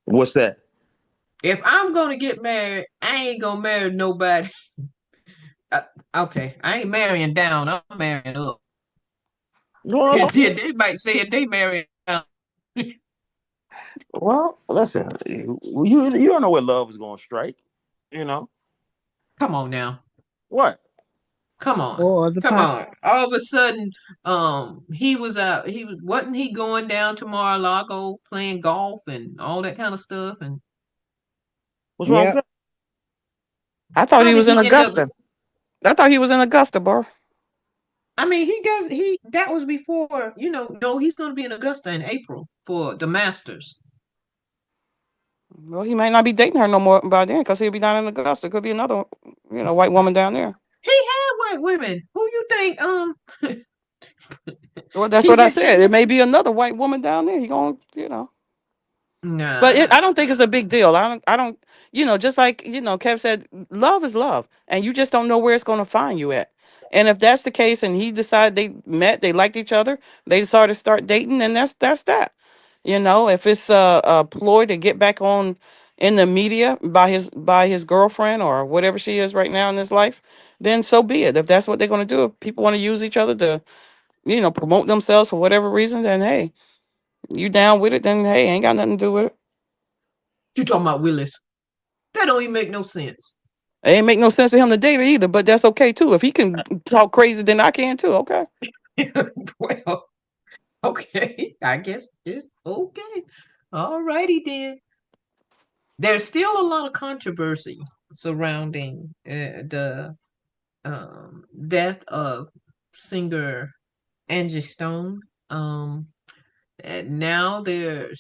What's that? If I'm gonna get married, I ain't gonna marry nobody. Okay, I ain't marrying down. I'm marrying up. Well, They might say they marrying down. well, listen. You don't know where love is going to strike. You know? Come on now. What? Come on. Or the Come pot. on. All of a sudden, he was out. Wasn't he going down to Mar-a-Lago playing golf and all that kind of stuff? And What's wrong with Yep. that? I thought how he did was in he end up? Augusta. I thought he was in Augusta, bro. I mean, that was before, no, he's going to be in Augusta in April for the Masters. Well, he might not be dating her no more by then because he'll be down in Augusta. Could be another, white woman down there. He had white women. Who you think? Well, that's He what I had, said. It may be another white woman down there. He gonna. But nah. I don't think it's a big deal. I don't, just like, Kev said, love is love. And you just don't know where it's going to find you at. And if that's the case and he decided they met, they liked each other, they decided to start dating, and that's that. If it's a ploy to get back on in the media by his girlfriend or whatever she is right now in his life, then so be it. If that's what they're going to do, if people want to use each other to, promote themselves for whatever reason, then hey, you down with it, then hey, ain't got nothing to do with it. You talking about Willis? That don't even make no sense. It ain't make no sense for him to date her either, but that's okay too. If he can talk crazy, then I can too. Okay. Well, okay. I guess it's okay. All righty then. There's still a lot of controversy surrounding the death of singer Angie Stone. And now they're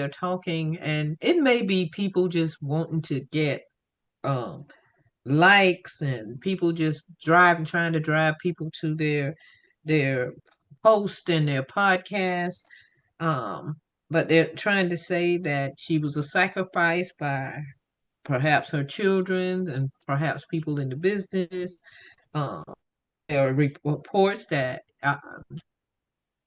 talking, and it may be people just wanting to get um likes and people just trying to drive people to their post and their podcast. Um, but they're trying to say that she was a sacrifice by perhaps her children and perhaps people in the business. Um, there are reports that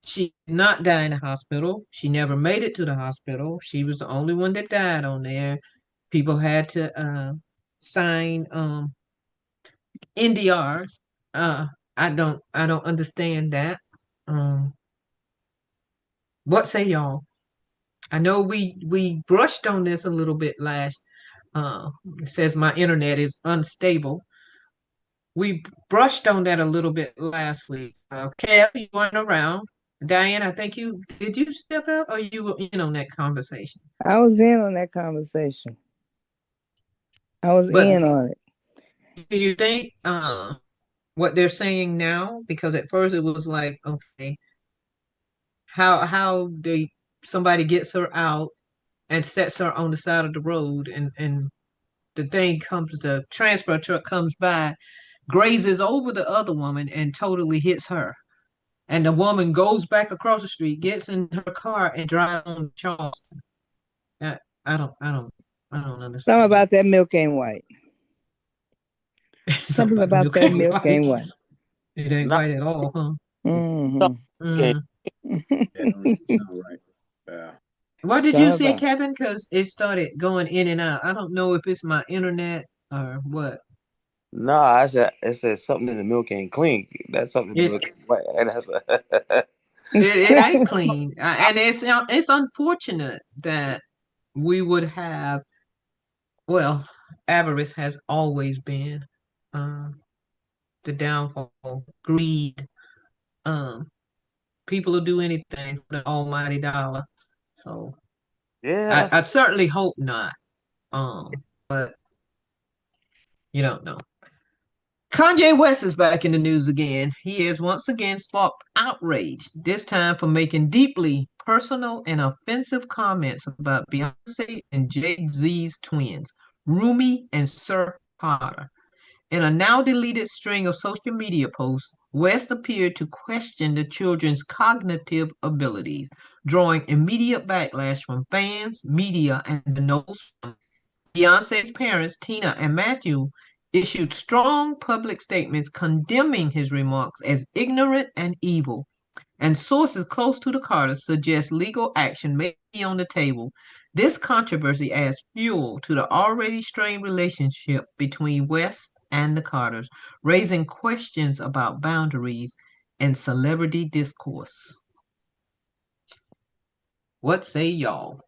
she did not die in the hospital. She never made it to the hospital. She was the only one that died on there. People had to sign NDRs. I don't understand that. Um, what say y'all? I know we brushed on this a little bit last. It says my internet is unstable. We brushed on that a little bit last week. Kev, you weren't around. Diane, I think did you step up or you were in on that conversation? I was in on that conversation. I was But in on it. do you think what they're saying now? Because at first it was like, okay, how somebody gets her out and sets her on the side of the road and the transfer truck comes by, grazes over the other woman and totally hits her. And the woman goes back across the street, gets in her car, and drives on to Charleston. I, I don't, I don't, I don't Something understand about that milk ain't white. that. Something Somebody about milk that ain't milk white. ain't white. It ain't Not white at all, huh? Mm-hmm. okay. Mm. Yeah, don't sound right. Yeah. What did you Sorry say, about Kevin? Because it started going in and out. I don't know if it's my internet or what. No, I said something in the milk ain't clean. That's something in the It milk ain't white. And that's it ain't clean, and it's unfortunate that we would have. Well, avarice has always been um, the downfall. Greed. Um, People will do anything for the almighty dollar. So yeah, I that's certainly hope not. But you don't know. Kanye West is back in the news again. He has once again sparked outrage, this time for making deeply personal and offensive comments about Beyoncé and Jay-Z's twins, Rumi and Sir Carter. In a now deleted string of social media posts, West appeared to question the children's cognitive abilities, drawing immediate backlash from fans, media, and the Knowles family. Beyonce's parents, Tina and Matthew, issued strong public statements condemning his remarks as ignorant and evil, and sources close to the Carters suggest legal action may be on the table. This controversy adds fuel to the already strained relationship between West and the Carters, raising questions about boundaries and celebrity discourse. What say y'all?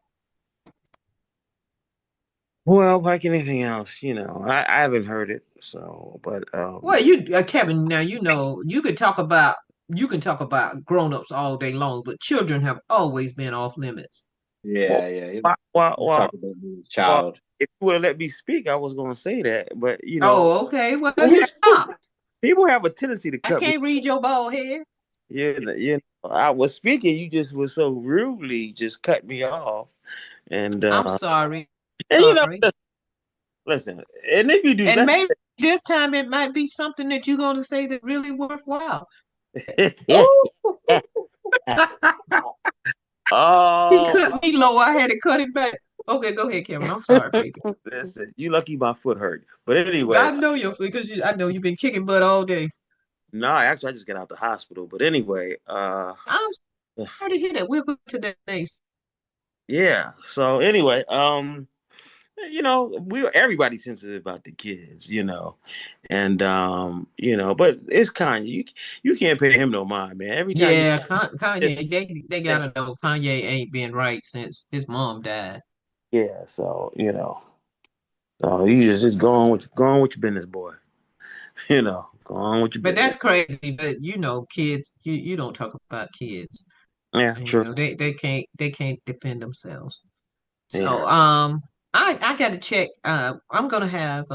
well, like anything else, I haven't heard it, so but Well, Kevin, now you can talk about grown-ups all day long, but children have always been off limits. well, Yeah, yeah. You well, talk about being a well, child. if you would have let me speak, I was gonna say that, but Oh, okay. Well, people you have, stop. people have a tendency to I cut me. can't read your bald head. I was speaking, you just was so rudely just cut me off, and I'm sorry. and Sorry. listen, and if you do, And let's. maybe this time it might be something that you're going to say that really worthwhile. Ooh. He Oh, cut me low. I had to cut it back. Okay, go ahead, Kevin. I'm sorry, baby. listen, you lucky my foot hurt, but I anyway, know your because I know you've been kicking butt all day. no, actually, I just got out the hospital, but anyway, I'm sorry to hear that. We'll go to the next. yeah. So anyway, we everybody's sensitive about the kids, and but it's Kanye. You can't pay him no mind, man. Every time you Yeah, Kanye. They gotta know Kanye ain't been right since his mom died. yeah, so so you just go on with your business, boy. Go on with your But business. that's crazy. But kids, you don't talk about kids. Yeah, And, true. they can't defend themselves. Yeah. So I got to check. I'm gonna have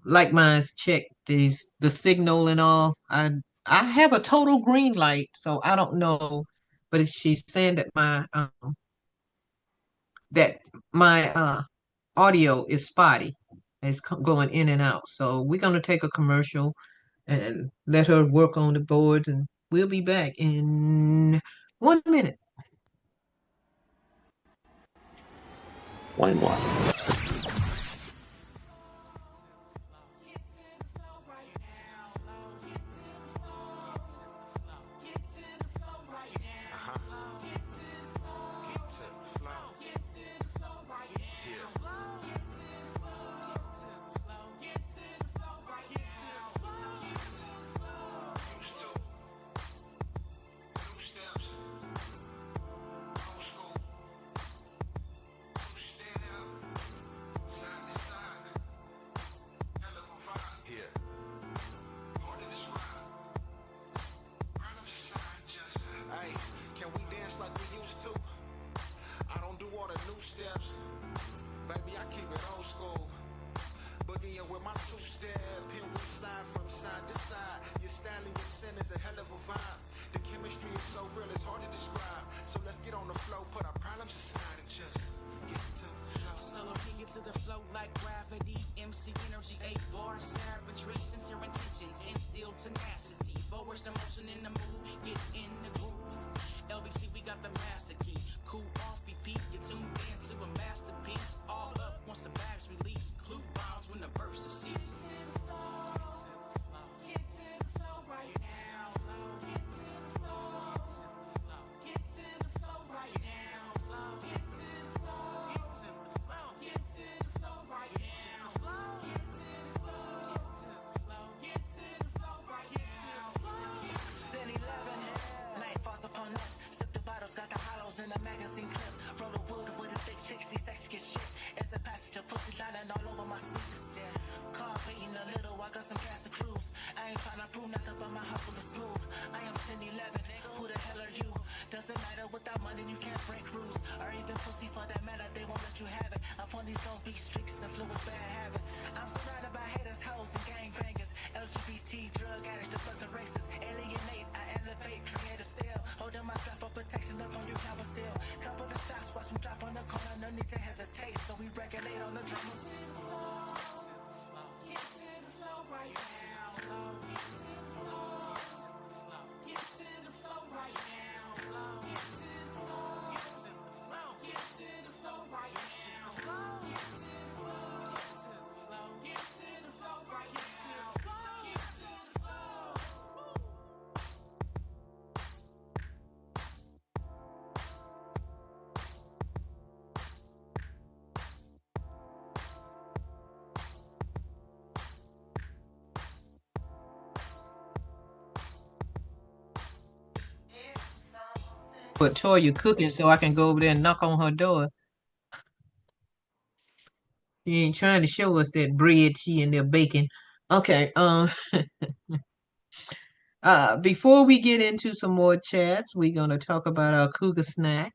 like mine's check the signal and all. I have a total green light, so I don't know, but she's saying that my audio is spotty. It's going in and out. So we're gonna take a commercial and let her work on the boards, and we'll be back in 1 minute. One more. But Toya cooking so I can go over there and knock on her door. She ain't trying to show us that bread she in there baking. Okay, before we get into some more chats, we're gonna talk about our Cougar snack.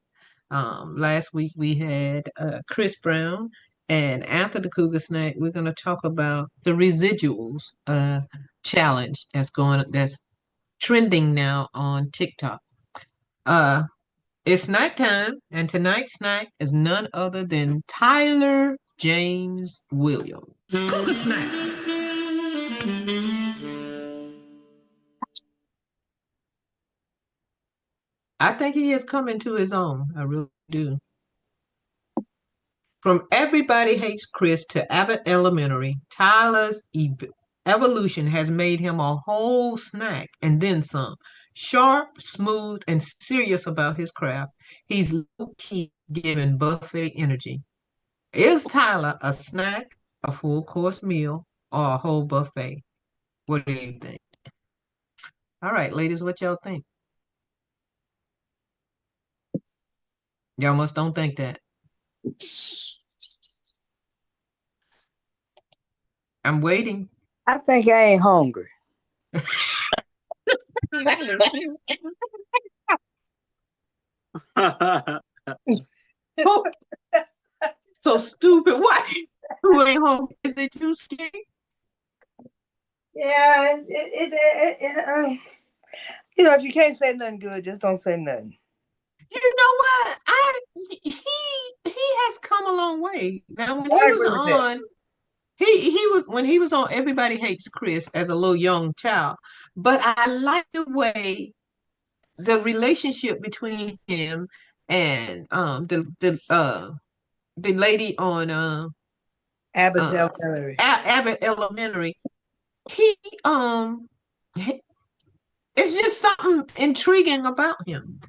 Last week we had Chris Brown, and after the Cougar snack, we're gonna talk about the residuals challenge that's trending now on TikTok. It's snack time, and tonight's snack is none other than Tyler James Williams. Cougar snacks. I think he is coming to his own. I really do. From Everybody Hates Chris to Abbott Elementary, Tyler's evolution has made him a whole snack and then some. Sharp, smooth, and serious about his craft. He's low-key giving buffet energy. Is Tyler a snack, a full-course meal, or a whole buffet? What do you think? All right, ladies, what y'all think? Y'all must don't think that. I'm waiting. I think I ain't hungry. So stupid. Why? You ain't hungry? Is it too skinny? Yeah, if you can't say nothing good, just don't say nothing. You know what? He has come a long way. Now when he was on, when he was on Everybody Hates Chris as a little young child, but I like the way the relationship between him and the lady on Abbott Elementary. Abbott Elementary. He it's just something intriguing about him.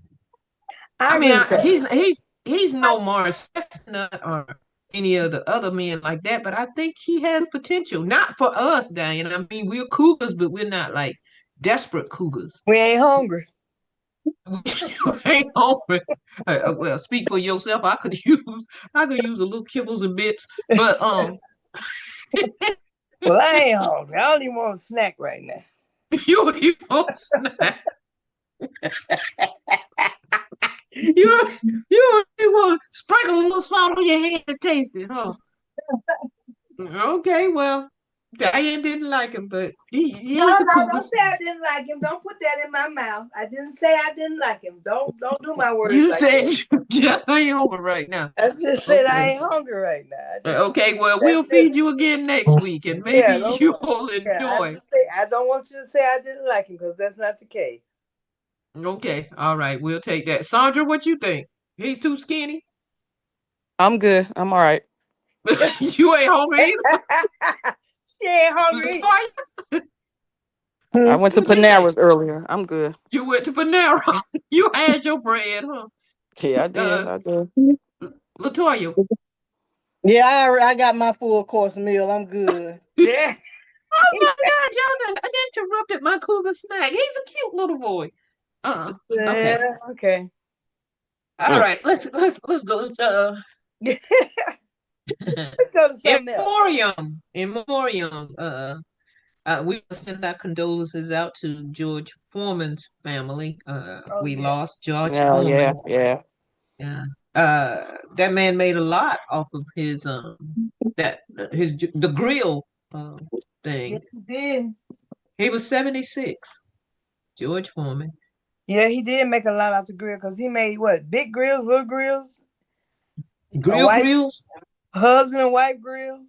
I mean, he's no Morris Chestnut or any of the other men like that, but I think he has potential. Not for us, Diane. I mean, we're cougars, but we're not like desperate cougars. We ain't hungry. We ain't hungry. Well, speak for yourself. I could use a little kibbles and bits, but Well, I ain't hungry. I don't even want a snack right now. you want snack. You want to sprinkle a little salt on your hand to taste it, huh? Okay, well, Diane didn't like him, but he's a cougar. Don't say I didn't like him. Don't put that in my mouth. I didn't say I didn't like him. Don't do my words. You like said that. you just ain't hungry right now. I just said I ain't hungry right now. Okay, well, we'll feed you again next week, and maybe you'll enjoy. I don't want you to say I didn't like him because that's not the case. Okay, all right, we'll take that. Sandra, what you think? He's too skinny? I'm good. I'm all right. You ain't hungry either? She ain't hungry. I went to Panera's earlier. I'm good. You went to Panera. You had your bread, huh? Yeah, I did. I did. Latoya. Yeah, I got my full course meal. I'm good. Yeah. Oh my God, y'all done interrupted my cougar snack. He's a cute little boy. Okay. All right, let's go. Let's go to something else. In memoriam. We send our condolences out to George Foreman's family. We lost George Foreman. Yeah. That man made a lot off of his the grill thing. Yes, he did. He was 76. George Foreman. Yeah, he did make a lot off the grill because he made what? Big grills, little grills? Grills? Husband and wife grills?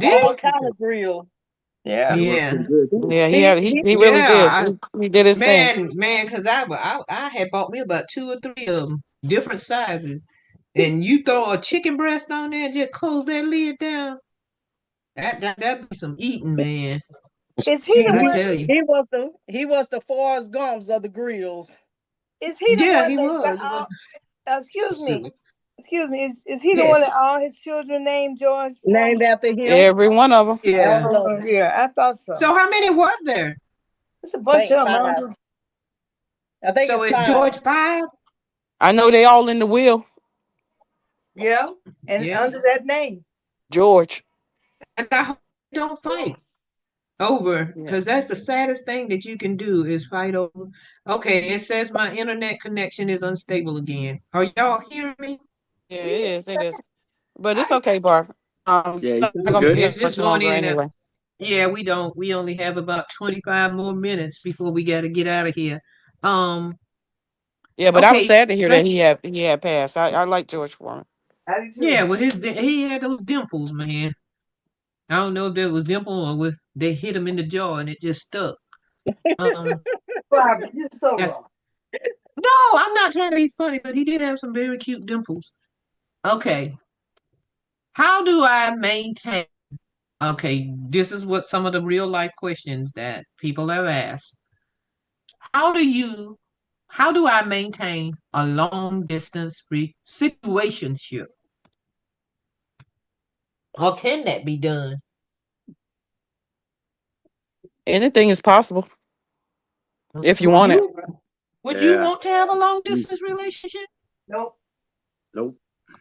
All kind of grill. Yeah. Yeah, he really did. He did his thing. Man, because I had bought me about 2 or 3 of them, different sizes. And you throw a chicken breast on there and just close that lid down. That'd be some eating, man. Is he the one? Tell you. He was the Forrest Gumps of the grills. Is he the one? He was. Excuse me. Is he the one that all his children named George? Named after him? Every one of them. Yeah. Yeah, I thought so. So how many was there? It's a bunch of them. I think So it's it's 5. George 5? I know they all in the will. Yeah, and Yeah. under that name. George. And I hope they don't fight over, Yeah. because that's the saddest thing that you can do is fight over. Okay, it says my internet connection is unstable again. Are y'all hearing me? Yeah, it is. It is. But it's okay, Barb. Yeah, you Not sound gonna be good. It's here just much going longer in and out. anyway. Yeah, we don't. We only have about 25 more minutes before we got to get out of here. Um, Yeah, but I was okay, sad to hear that let's. he had passed. I like George Foreman. I do Yeah, too. well, he had those dimples, man. I don't know if that was dimple or was they hit him in the jaw and it just stuck. Um, Barbara, you're so that's wrong. no, I'm not trying to be funny, but he did have some very cute dimples. Okay, how do I maintain? Okay, this is what some of the real life questions that people have asked. How do you? How do I maintain a long distance situationship? Or can that be done? Anything is possible if you Would want it. you? Would you Yeah. want to have a long distance relationship? Nope. Nope.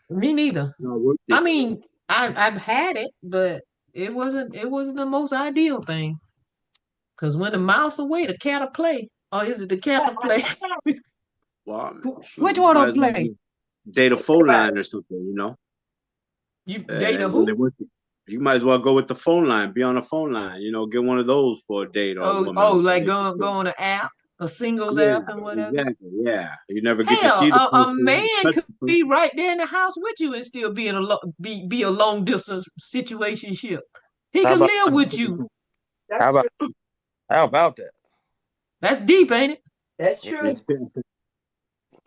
Me neither. Not worth I it. mean, I've had it, but it wasn't the most ideal thing. Cause when the mouse away, the cat will play. Or is it the cat will play? Well, shoot, Which you one might will as well play? date a phone line or something, You date a Ain't really who? worth it. You might as well go with the phone line, be on the phone line, get one of those for a date or a woman or Like go relationship. on an app, a singles Yeah, app and whatever. exactly. Yeah. You never get to Hell, see the a person, man touch could the be person. right there in the house with you and still be in be a long distance situationship. He How could about live with you. how That's about true. how about that? That's deep, ain't it? That's true.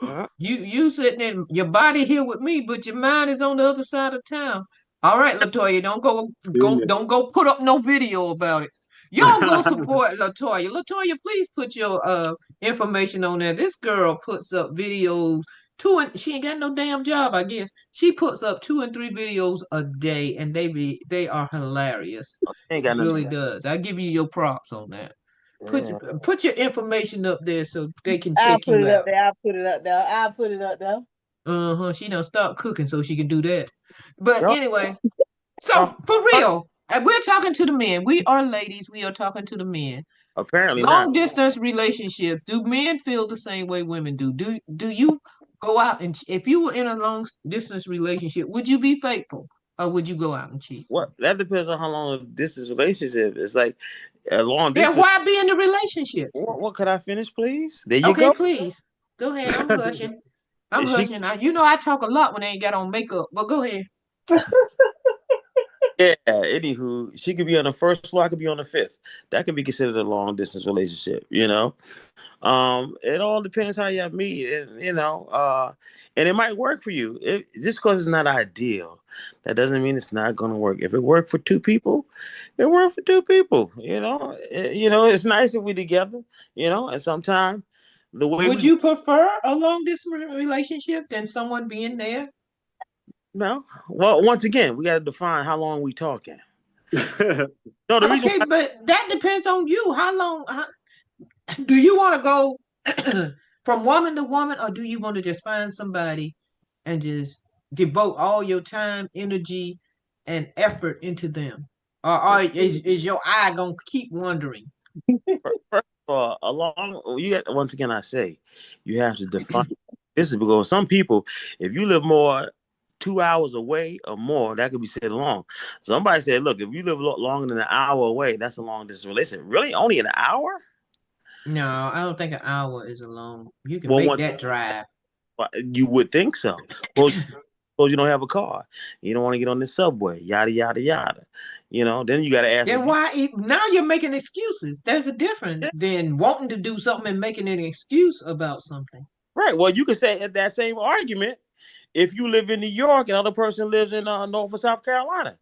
Uh, You sitting in your body here with me, but your mind is on the other side of town. All right, Latoya, don't go put up no video about it. Y'all go support Latoya. Latoya, please put your information on there. This girl puts up videos she ain't got no damn job, I guess. She puts up 2 and 3 videos a day, and they are hilarious. ain't She got nothing. really does. I give you your props on that. Put Yeah. put your information up there so they can I'll check put you it up out. there. I'll put it up there. I'll put it up there. Uh-huh. She done stopped cooking so she can do that. But Y'all, anyway, so y'all- for real, and we're talking to the men. We are ladies. We are talking to the men. apparently not. Long distance relationships. Do men feel the same way women do? Do you go out and if you were in a long distance relationship, would you be faithful or would you go out and cheat? What that depends on how long a distance relationship. It's like a long Then distance. why be in the relationship? What could I finish, please? There you Okay, go. please. Go ahead. I'm hushing. I'm She hushing. You know I talk a lot when I ain't got on makeup, but go ahead. Yeah, anywho, she could be on the first floor, I could be on the fifth. That could be considered a long distance relationship. It all depends how you meet, and it might work for you. Just because it's not ideal, that doesn't mean it's not going to work. If it worked for two people, it worked for two people. It's nice if we together. And sometimes the way Would we you prefer a long distance relationship than someone being there? no, well, once again, we got to define how long we talking. No, the reason Okay, why but that depends on you. How long do you want to go from woman to woman, or do you want to just find somebody and just devote all your time, energy, and effort into them? Or is your eye gonna keep wandering? first of all, you got once again, I say you have to define. This is because some people, if you live more 2 hours away or more, that could be said long. Somebody said, look, if you live longer than an hour away, that's a long distance relationship. Really, only an hour? No, I don't think an hour is a long. You can Well, make once that drive. you would think so. Suppose you don't have a car, you don't want to get on the subway, yada yada yada. Then you got to ask. Then now you're making excuses. There's a difference than wanting to do something and making an excuse about something. Right. Well, you could say that same argument if you live in New York and other person lives in North or South Carolina.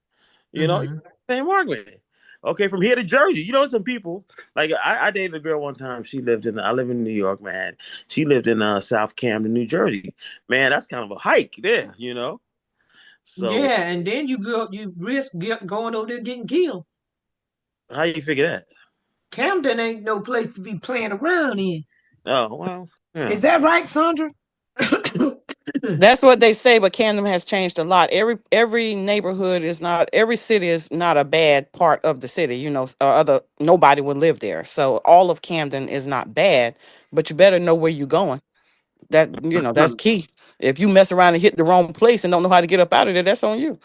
Mm-hmm. Same argument. Okay, from here to Jersey, some people like I dated a girl one time. I live in New York, man. She lived in South Camden, New Jersey. Man, that's kind of a hike there. So Yeah, and then you risk going over there getting killed. how you figure that? Camden ain't no place to be playing around in. Oh well, Yeah. Is that right, Sandra? That's what they say, but Camden has changed a lot. Every neighborhood is not, every city is not a bad part of the city. You know, other nobody would live there. So all of Camden is not bad, but you better know where you're going. That's key. If you mess around and hit the wrong place and don't know how to get up out of there, that's on you.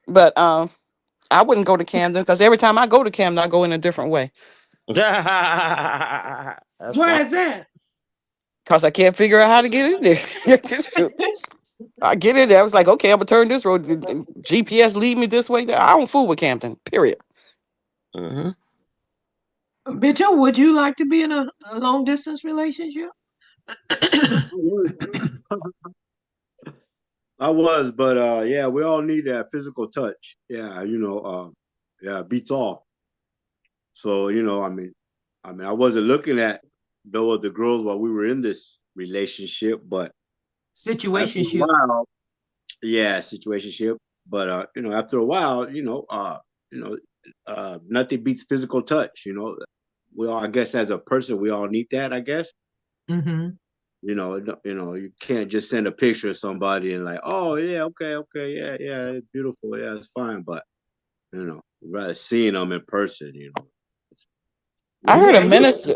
But I wouldn't go to Camden because every time I go to Camden, I go in a different way That's Why is that? because I can't figure out how to get in there. I get in there. I was like, okay, I'm gonna turn this road. The GPS lead me this way. I don't fool with Camden. Period. Mm-hmm. Bitcho, would you like to be in a long distance relationship? I was, but yeah, we all need that physical touch. Yeah, yeah, beats all. So, I wasn't looking at no other girls while we were in this relationship, but after a Situationship. while, yeah, situationship. But after a while, nothing beats physical touch. We all, I guess, as a person, we all need that. I guess. Mm-hmm. You can't just send a picture of somebody and like, oh yeah, okay, yeah, it's beautiful, yeah, it's fine, but rather seeing them in person, it's I way heard a Yeah, better. minister.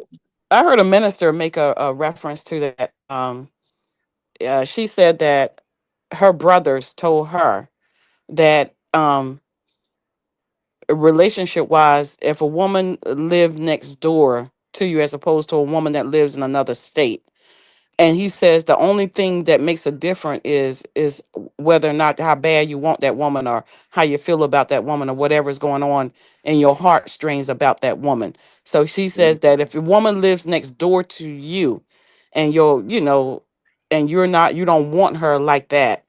I heard a minister make a reference to that. She said that her brothers told her that relationship wise, if a woman lived next door to you as opposed to a woman that lives in another state, and he says the only thing that makes a difference is whether or not how bad you want that woman or how you feel about that woman or whatever's going on in your heartstrings about that woman. So she says that if a woman lives next door to you and and you don't want her like that,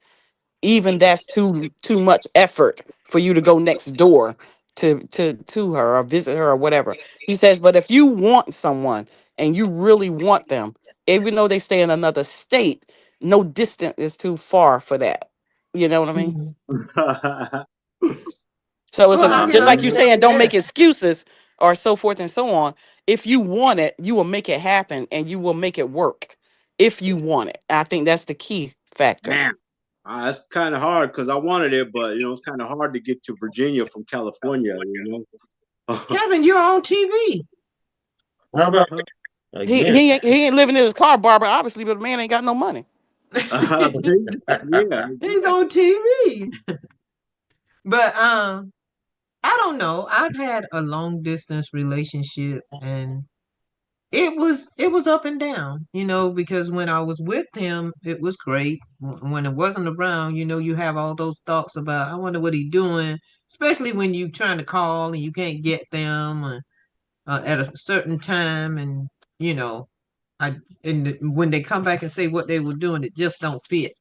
even that's too much effort for you to go next door to her or visit her or whatever. He says, but if you want someone and you really want them, even though they stay in another state, no distance is too far for that. You know what I mean? Mhm. So it's Well, I can just like you understand saying, don't that. make excuses or so forth and so on. If you want it, you will make it happen and you will make it work if you want it. I think that's the key factor. Man, that's kind of hard because I wanted it, but it's kind of hard to get to Virginia from California. Kevin, you're on TV. How about He again? he ain't, he ain't living in his car, Barbara, obviously, but the man ain't got no money. Yeah, He's on TV. But I don't know. I've had a long distance relationship and it was up and down, because when I was with him, it was great. When it wasn't around, you have all those thoughts about I wonder what he's doing, especially when you trying to call and you can't get them at a certain time, and you know, when they come back and say what they were doing, it just don't fit.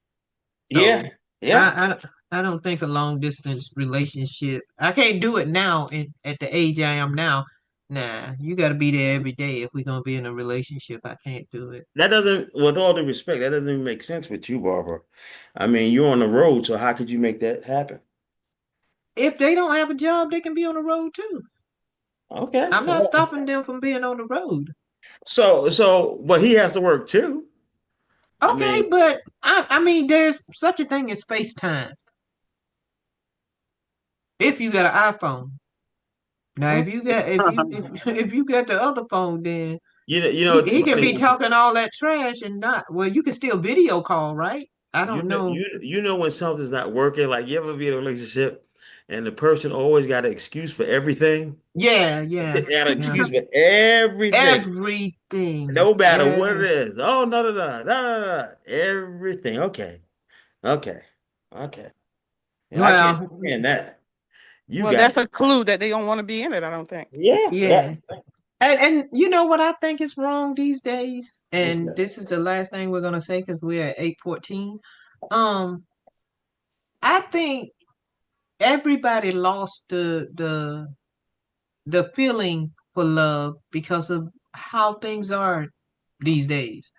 Yeah, So yeah. I don't think a long distance relationship. I can't do it now at the age I am now. Nah, you got to be there every day if we're gonna be in a relationship. I can't do it. That doesn't, with all due respect, that doesn't even make sense with you, Barbara. I mean, you're on the road, so how could you make that happen? If they don't have a job, they can be on the road too. Okay. I'm not stopping them from being on the road. But he has to work too. I Okay, mean, but I mean, there's such a thing as space time if you got an iPhone. Now, if you got the other phone, then it's he can be funny. talking all that trash and not. Well, you can still video call, right? I don't know. When something's not working, like you ever be in a relationship and the person always got an excuse for everything. Yeah, They yeah, got an yeah. excuse for everything, Everything. no matter what it is. Oh, no, no, no, no, no, no. Everything. Okay, okay, okay. And I can't Well, stand that. You Well, got that's it. a clue that they don't want to be in it, I don't think. Yeah, yeah. yeah. And you know what I think is wrong these days? What's And that? this is the last thing we're gonna say because we're at 8:14. Um, I think everybody lost the feeling for love because of how things are these days.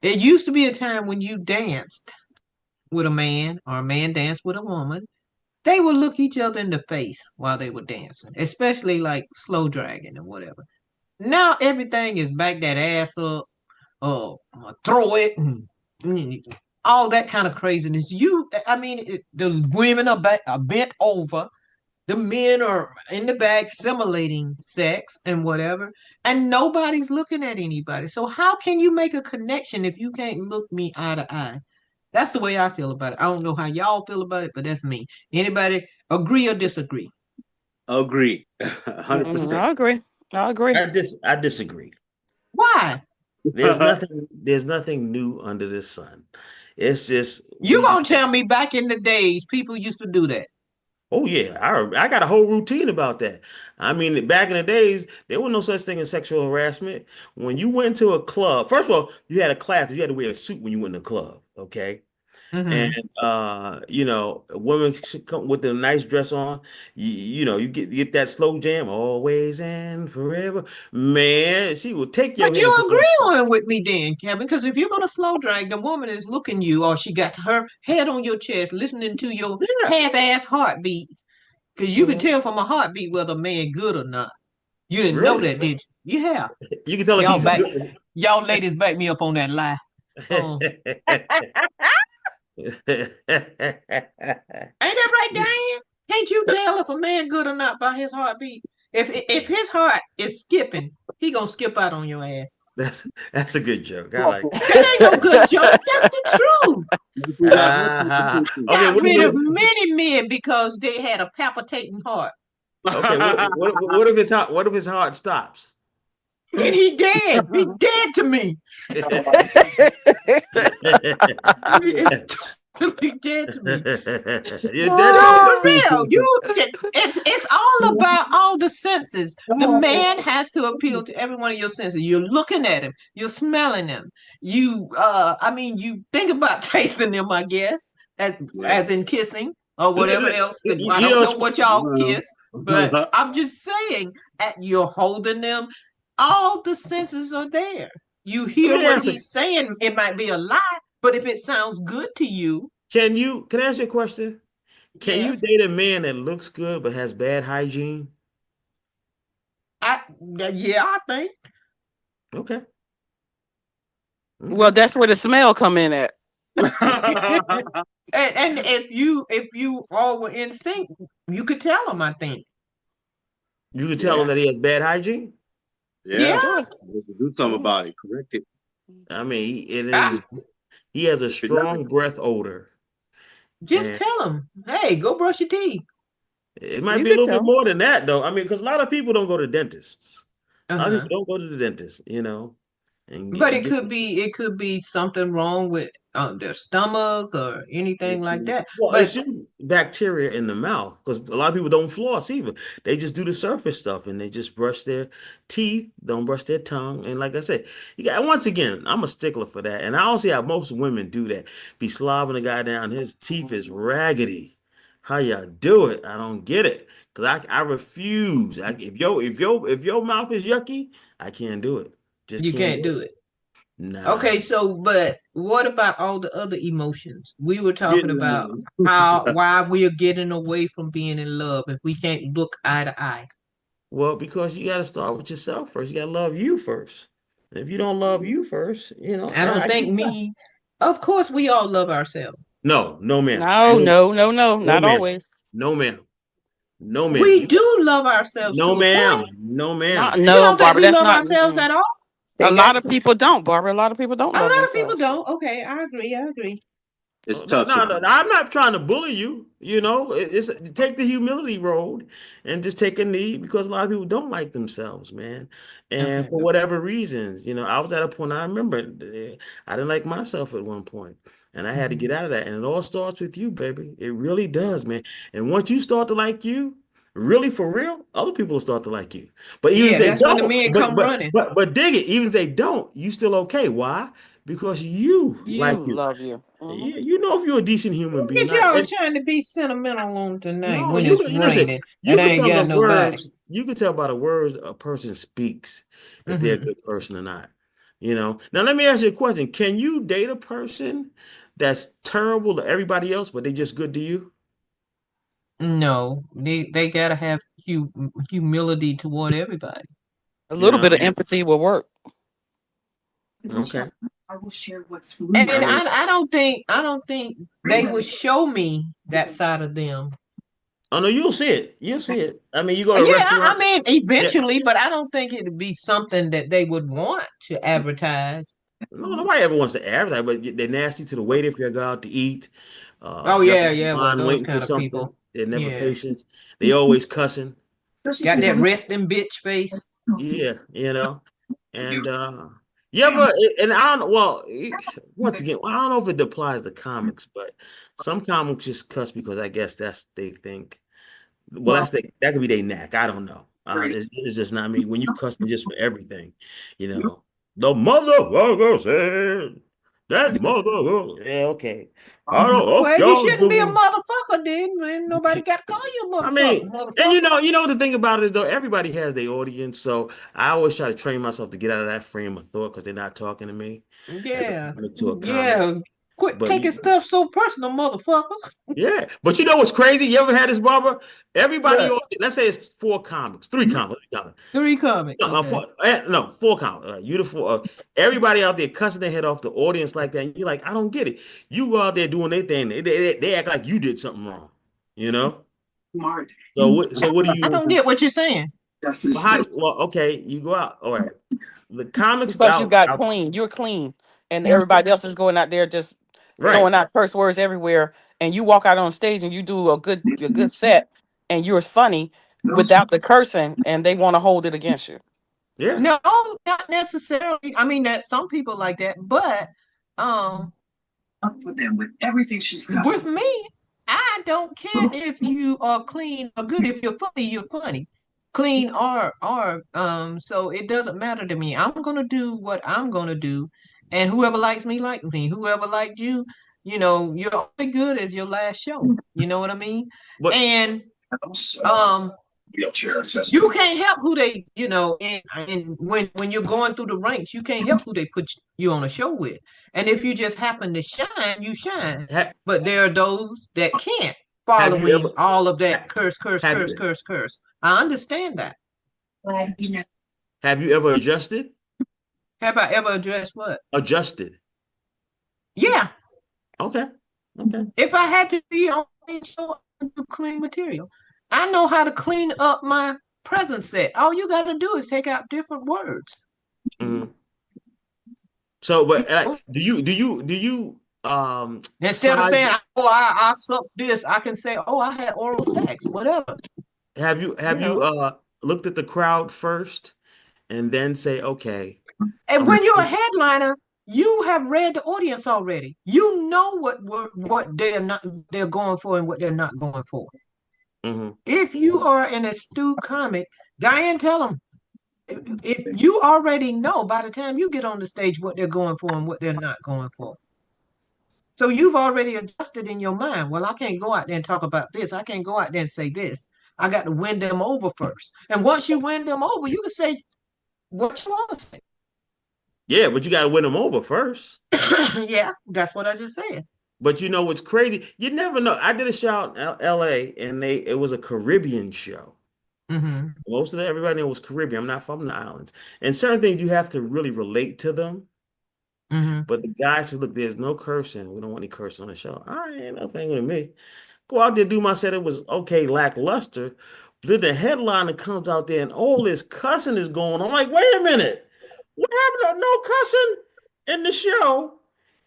It used to be a time when you danced with a man or a man danced with a woman. They would look each other in the face while they were dancing, especially like slow dragging or whatever. Now everything is back that ass up, throw it, and all that kind of craziness. The women are bent over. The men are in the back simulating sex and whatever, and nobody's looking at anybody. So how can you make a connection if you can't look me eye to eye? That's the way I feel about it. I don't know how y'all feel about it, but that's me. Anybody agree or disagree? Agree. 100%. I agree. I agree. I disagree. Why? There's nothing new under the sun. It's just You gonna tell me back in the days people used to do that? Oh yeah, I got a whole routine about that. I mean, back in the days, there was no such thing as sexual harassment. When you went to a club, first of all, you had a class. You had to wear a suit when you went to the club, okay? And a woman should come with a nice dress on. You get that slow jam, always and forever. Man, she will take your But hand. you agree on it with me then, Kevin, because if you're gonna slow drag, the woman is looking you, or she got her head on your chest, listening to your half-ass heartbeat, because you can tell from a heartbeat whether a man good or not. You didn't know that, did you? Yeah. You can tell if he's good. Y'all ladies back me up on that lie. Ain't that right, Diane? Can't you tell if a man good or not by his heartbeat? If his heart is skipping, he gonna skip out on your ass. That's a good joke. I like that. That ain't no good joke. That's the truth. Okay, Got rid of many men because they had a palpitating heart. Okay, what if his heart stops? Then he dead. He dead to me. It's totally dead to me. You're dead to for real. It's all about all the senses. The man has to appeal to every one of your senses. You're looking at him. You're smelling him. You think about tasting him, I guess, as in kissing or whatever else. I don't know what y'all kiss, but I'm just saying, you're holding them. All the senses are there. You hear what he's saying. It might be a lie, but if it sounds good to you. Can I ask you a question? Can you date a man that looks good but has bad hygiene? I think. Okay. Well, that's where the smell come in at. and if you all were in sync, you could tell him, I think. You could tell him that he has bad hygiene? Yeah. Do something about it. Correct it. I mean, he has a strong breath odor. Just tell him, hey, go brush your teeth. It might be a little bit more than that, though. I mean, because a lot of people don't go to dentists. A lot of people don't go to the dentist, But it could be something wrong with their stomach or anything like that. Well, it's just bacteria in the mouth, because a lot of people don't floss either. They just do the surface stuff and they just brush their teeth, don't brush their tongue. And like I said, once again, I'm a stickler for that. And I don't see how most women do that. Be slobbing a guy down, his teeth is raggedy. How y'all do it? I don't get it. Because I refuse. If your mouth is yucky, I can't do it. You can't do it. Nah. Okay, so but what about all the other emotions? We were talking about why we are getting away from being in love if we can't look eye to eye. Well, because you got to start with yourself first. You got to love you first. If you don't love you first, I don't think me. Of course, we all love ourselves. No, ma'am. No, not always. No, ma'am. No, ma'am. We do love ourselves. No, ma'am. No, ma'am. No, Barbara, that's love not ourselves at all. A lot of people don't, Barbara. A lot of people don't. A lot of people don't. Okay, I agree. It's tough. No, I'm not trying to bully you. It's take the humility road and just take a knee, because a lot of people don't like themselves, man. And for whatever reasons, I was at a point, I remember I didn't like myself at one point, and I had to get out of that. And it all starts with you, baby. It really does, man. And once you start to like you, really for real, other people will start to like you. But even if they don't, when the men come running. But dig it, even if they don't, you still okay. Why? Because you like you. Love you. You know if you're a decent human being. Look at y'all trying to be sentimental on tonight when it's raining. Listen, you and I ain't got nobody. You can tell by the words a person speaks if they're a good person or not. Now let me ask you a question. Can you date a person that's terrible to everybody else, but they just good to you? No, they gotta have humility toward everybody. A little bit of empathy will work. Okay. And I don't think they would show me that side of them. Oh no, you'll see it. You'll see it. I mean, you go to a Yeah, restaurant. I mean, Yeah. eventually, but I don't think it'd be something that they would want to advertise. No, nobody ever wants to advertise, but they're nasty to the waiter if you go out to eat. Oh They're yeah, well, on those waiting for kind of something. people. They're never Yeah, patient. They always cussing. got that resting bitch face. Yeah, and yeah, but and I don't. Well, once again, I don't know if it applies to comics, but some comics just cuss because I guess that's they think. Well, that could be their knack. I don't know. It's just not me. When you cussing just for everything, the motherfucker said that mother. Yeah, okay. I don't know if Well, you y'all shouldn't be a doing. motherfucker then. Ain't nobody got to call you a I motherfucker. mean, and the thing about it is though, everybody has their audience. So I always try to train myself to get out of that frame of thought because they're not talking to me as a Yeah, comic to a comic. yeah. Quit But taking stuff so personal, motherfuckers. yeah, but you know what's crazy? You ever had this, Barbara? Everybody, What? let's say it's three comics. 3 comics, No, okay. four comics. You the four. Everybody out there cussing their head off the audience like that, and you're like, I don't get it. You go out there doing their thing. They act like you did something wrong. You know. So what do I you? don't get what you're saying. Okay, you go out. All right. The comics Because you got out clean. You're clean. And everybody else is going out there just right. throwing out curse words everywhere. And you walk out on stage and you do a good set and you're funny without the cursing and they want to hold it against you. Yeah. No, not necessarily. I mean, that some people like that, but with me, I don't care if you are clean or good. If you're funny, you're funny. Clean or so it doesn't matter to me. I'm gonna do what I'm gonna do, and whoever likes me likes me. Whoever liked you, you're only good as your last show. You know what I mean? But And um you can't help who they, and when you're going through the ranks, you can't help who they put you on a show with. And if you just happen to shine, you shine. ha, But there are those that can't, have you following ever all of ha, that curse, curse, have curse, curse, curse. I understand that. have you ever adjusted? Have I ever addressed what? Adjusted. Yeah. Okay. Okay. If I had to be on a show, I do clean material. I know how to clean up my present set. All you got to do is take out different words. Mhm. So, but do you Instead of side saying, "Oh, I sucked this," I can say, "Oh, I had oral sex," whatever. have You you know. looked at the crowd first and then say, okay, And I'm gonna when you're a take. headliner, you have read the audience already. You know what they're going for and what they're not going for. Mhm. If you are an astute comic, Diane, tell them. If you already know by the time you get on the stage what they're going for and what they're not going for. So you've already adjusted in your mind. Well, I can't go out there and talk about this. I can't go out there and say this. I got to win them over first. And once you win them over, you can say what you want to say. Yeah, but you got to win them over first. Yeah, that's what I just said. But you know what's crazy? You never know. I did a show out in LA and it was a Caribbean show. Mm-hmm. Most of everybody there was Caribbean. I'm not from the islands. And certain things you have to really relate to them. Mm-hmm. But the guy says, look, there's no cursing. We don't want any cursing on the show. All right, ain't nothing with me. Go out there, do my set. It was okay, lackluster. But then the headliner comes out there and all this cussing is going on. I'm like, wait a minute. What happened to no cussing in the show?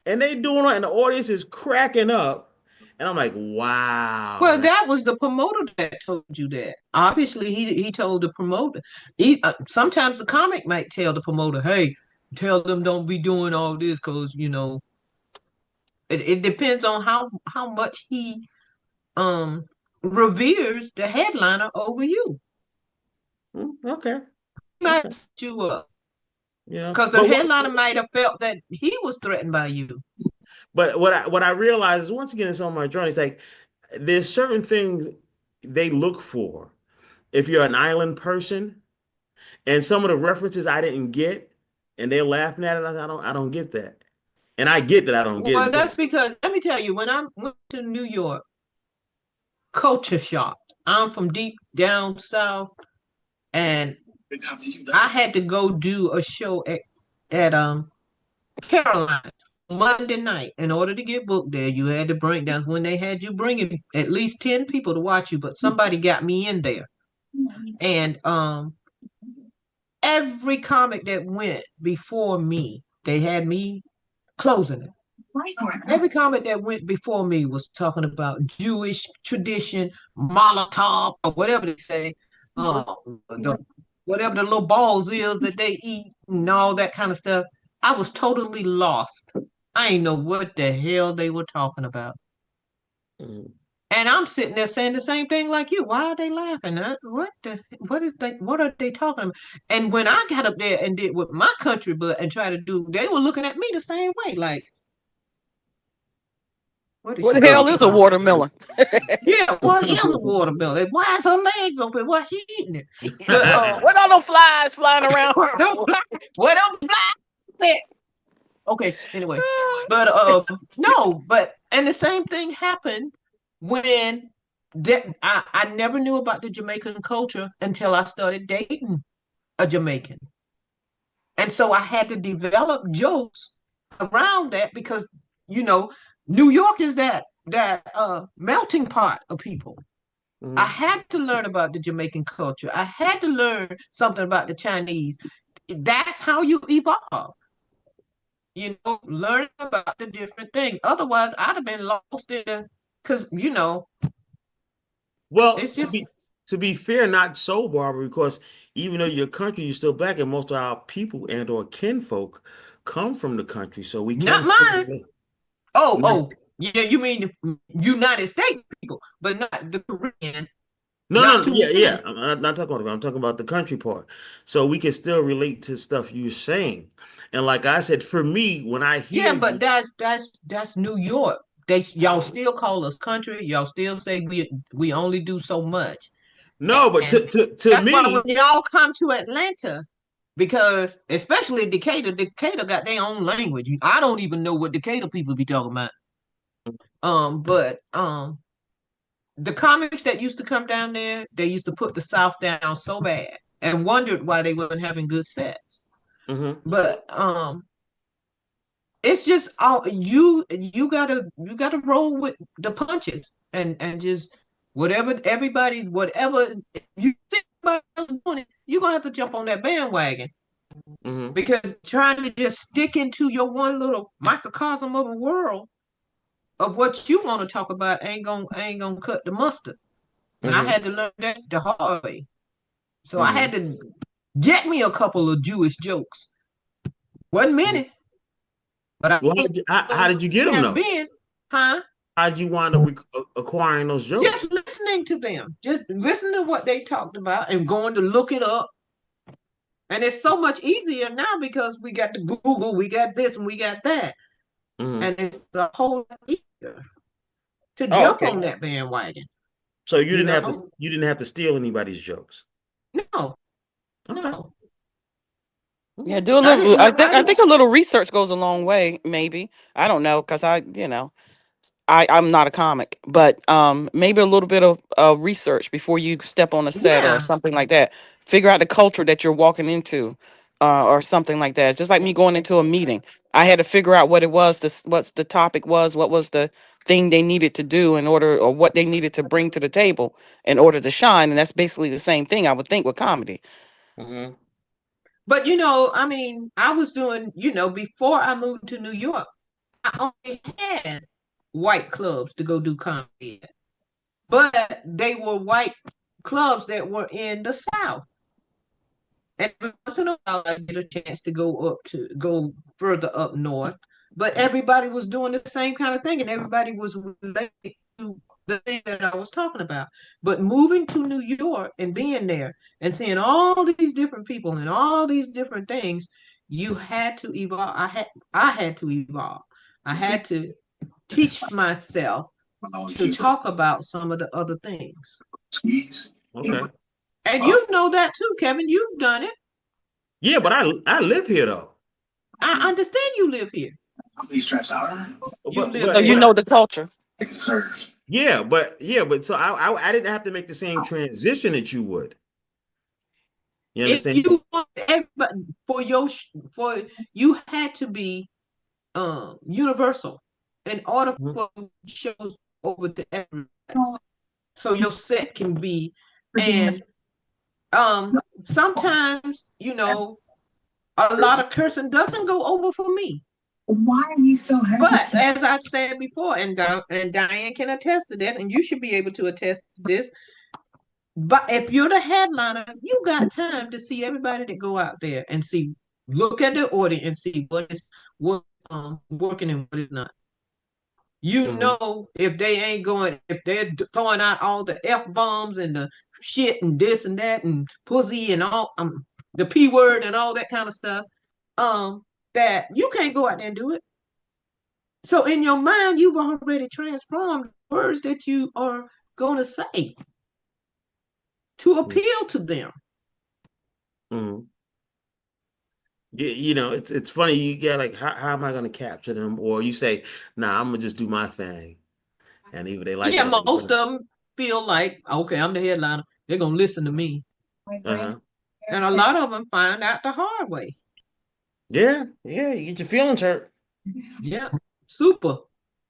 And they doing it, and the audience is cracking up. And I'm like, wow. Well, that was the promoter that told you that. Obviously, he told the promoter. Sometimes the comic might tell the promoter, "Hey, tell them don't be doing all this because it depends on how much he um reveres the headliner over you. Okay. He might Okay. set you up Yeah. because the headliner might have felt that he was threatened by you. But what I realize is once again, it's on my journey. It's like there's certain things they look for. If you're an island person, and some of the references I didn't get, and they're laughing at it, I don't get that. And I get that I don't get it Well, because that's because let me tell you, when I went to New York, culture shock. I'm from deep down south, and I had to go do a show at Carlyles. Monday night, in order to get booked there, you had to bring. That's when they had you bringing at least 10 people to watch you. But somebody got me in there, and every comic that went before me, they had me closing it. Every comic that went before me was talking about Jewish tradition, Molotov, or whatever they say, the, whatever the little balls is that they eat and all that kind of stuff. I was totally lost. I ain't know what the hell they were talking about. Mm. And I'm sitting there saying the same thing like you. Why are they laughing? What are they talking about? And when I got up there and did with my country but and tried to do, they were looking at me the same way, like, what is What she the hell talking is a about? watermelon? Yeah, what is a watermelon? Why is her legs open? Why she eating it? But What are those flies flying around? what them flies? Okay, anyway. But no, but and the same thing happened when I never knew about the Jamaican culture until I started dating a Jamaican. And so I had to develop jokes around that because, you know, New York is that melting pot of people. Mm-hmm. I had to learn about the Jamaican culture. I had to learn something about the Chinese. That's how you evolve. You know, learn about the different things. Otherwise, I'd have been lost in the, because, you know, Well, it's just to be fair, not so, Barbara, because even though your country, you're still black, and most of our people and or kinfolk come from the country, so we can not still mine. relate. Oh, yeah, you mean the United States people, but not the Caribbean. Not No, too yeah. many. I'm not talking about it. I'm talking about the country part. So we can still relate to stuff you're saying. And like I said, for me, when I hear Yeah, but you, that's New York. Y'all still call us country. Y'all still say we only do so much. no, but And to that's why when me, y'all come to Atlanta, because especially Decatur got their own language. I don't even know what Decatur people be talking about. But the comics that used to come down there, they used to put the South down so bad and wondered why they weren't having good sets. mhm. But it's just all you gotta roll with the punches and just whatever you see somebody else doing it, you're gonna have to jump on that bandwagon Mhm. because trying to just stick into your one little microcosm of a world of what you want to talk about ain't gonna cut the mustard. And I Mhm. had to learn that the hard way. So I had Mhm. to get me a couple of Jewish jokes. Wasn't many, but I Well, how did you get them have though? been, huh? How did you wind up acquiring those Just jokes? listening to them, just listen to what they talked about and going to look it up. And it's so much easier now because we got the Google, we got this and we got that. Mhm. And it's a whole lot easier to Oh, jump okay. on that bandwagon, So you know? you didn't have to steal anybody's jokes. No, Okay. no. Yeah, do a I little. didn't know I think a little research goes a long way. Maybe I don't know because I'm not a comic, but maybe a little bit of research before you step on a set or yeah. something like that. Figure out the culture that you're walking into, or something like that. Just like me going into a meeting, I had to figure out what it was, what the topic was, what was the thing they needed to do in order, or what they needed to bring to the table in order to shine. And that's basically the same thing I would think with comedy. Mhm. But I mean, I was doing, before I moved to New York, I only had white clubs to go do comedy at. But they were white clubs that were in the South. And once in a while, I get a chance to go further up north. But everybody was doing the same kind of thing, and everybody was related to the thing that I was talking about. But moving to New York and being there and seeing all these different people and all these different things, you had to evolve. I had to evolve. I had to teach myself to talk about some of the other things. Okay. And you know that too, Kevin. You've done it. Yeah, but I live here though. I understand you live here. You But live So you here. know the culture. but so I didn't have to make the same transition that you would. You If understand? you want everybody for you had to be universal in order for shows over to everybody. So your set can be, and sometimes, a lot of cursing doesn't go over for me. Why are you so hesitant? But as I've said before, and Diane can attest to that, and you should be able to attest to this. But if you're the headliner, you got time to see everybody that go out there and look at the audience and see what is working and what is not. You know, if they're throwing out all the F-bombs and the shit and this and that and pussy and all the P word and all that kind of stuff, that you can't go out there and do it. So in your mind, you've already transformed words that you are going to say to appeal to them. It's funny. You get like, how am I going to capture them? Or you say, nah, I'm going to just do my thing. And even they like it. Most of them feel like, okay, I'm the headliner. They're going to listen to me. And a lot of them find out the hard way. Yeah, you get your feelings hurt. Yeah, super.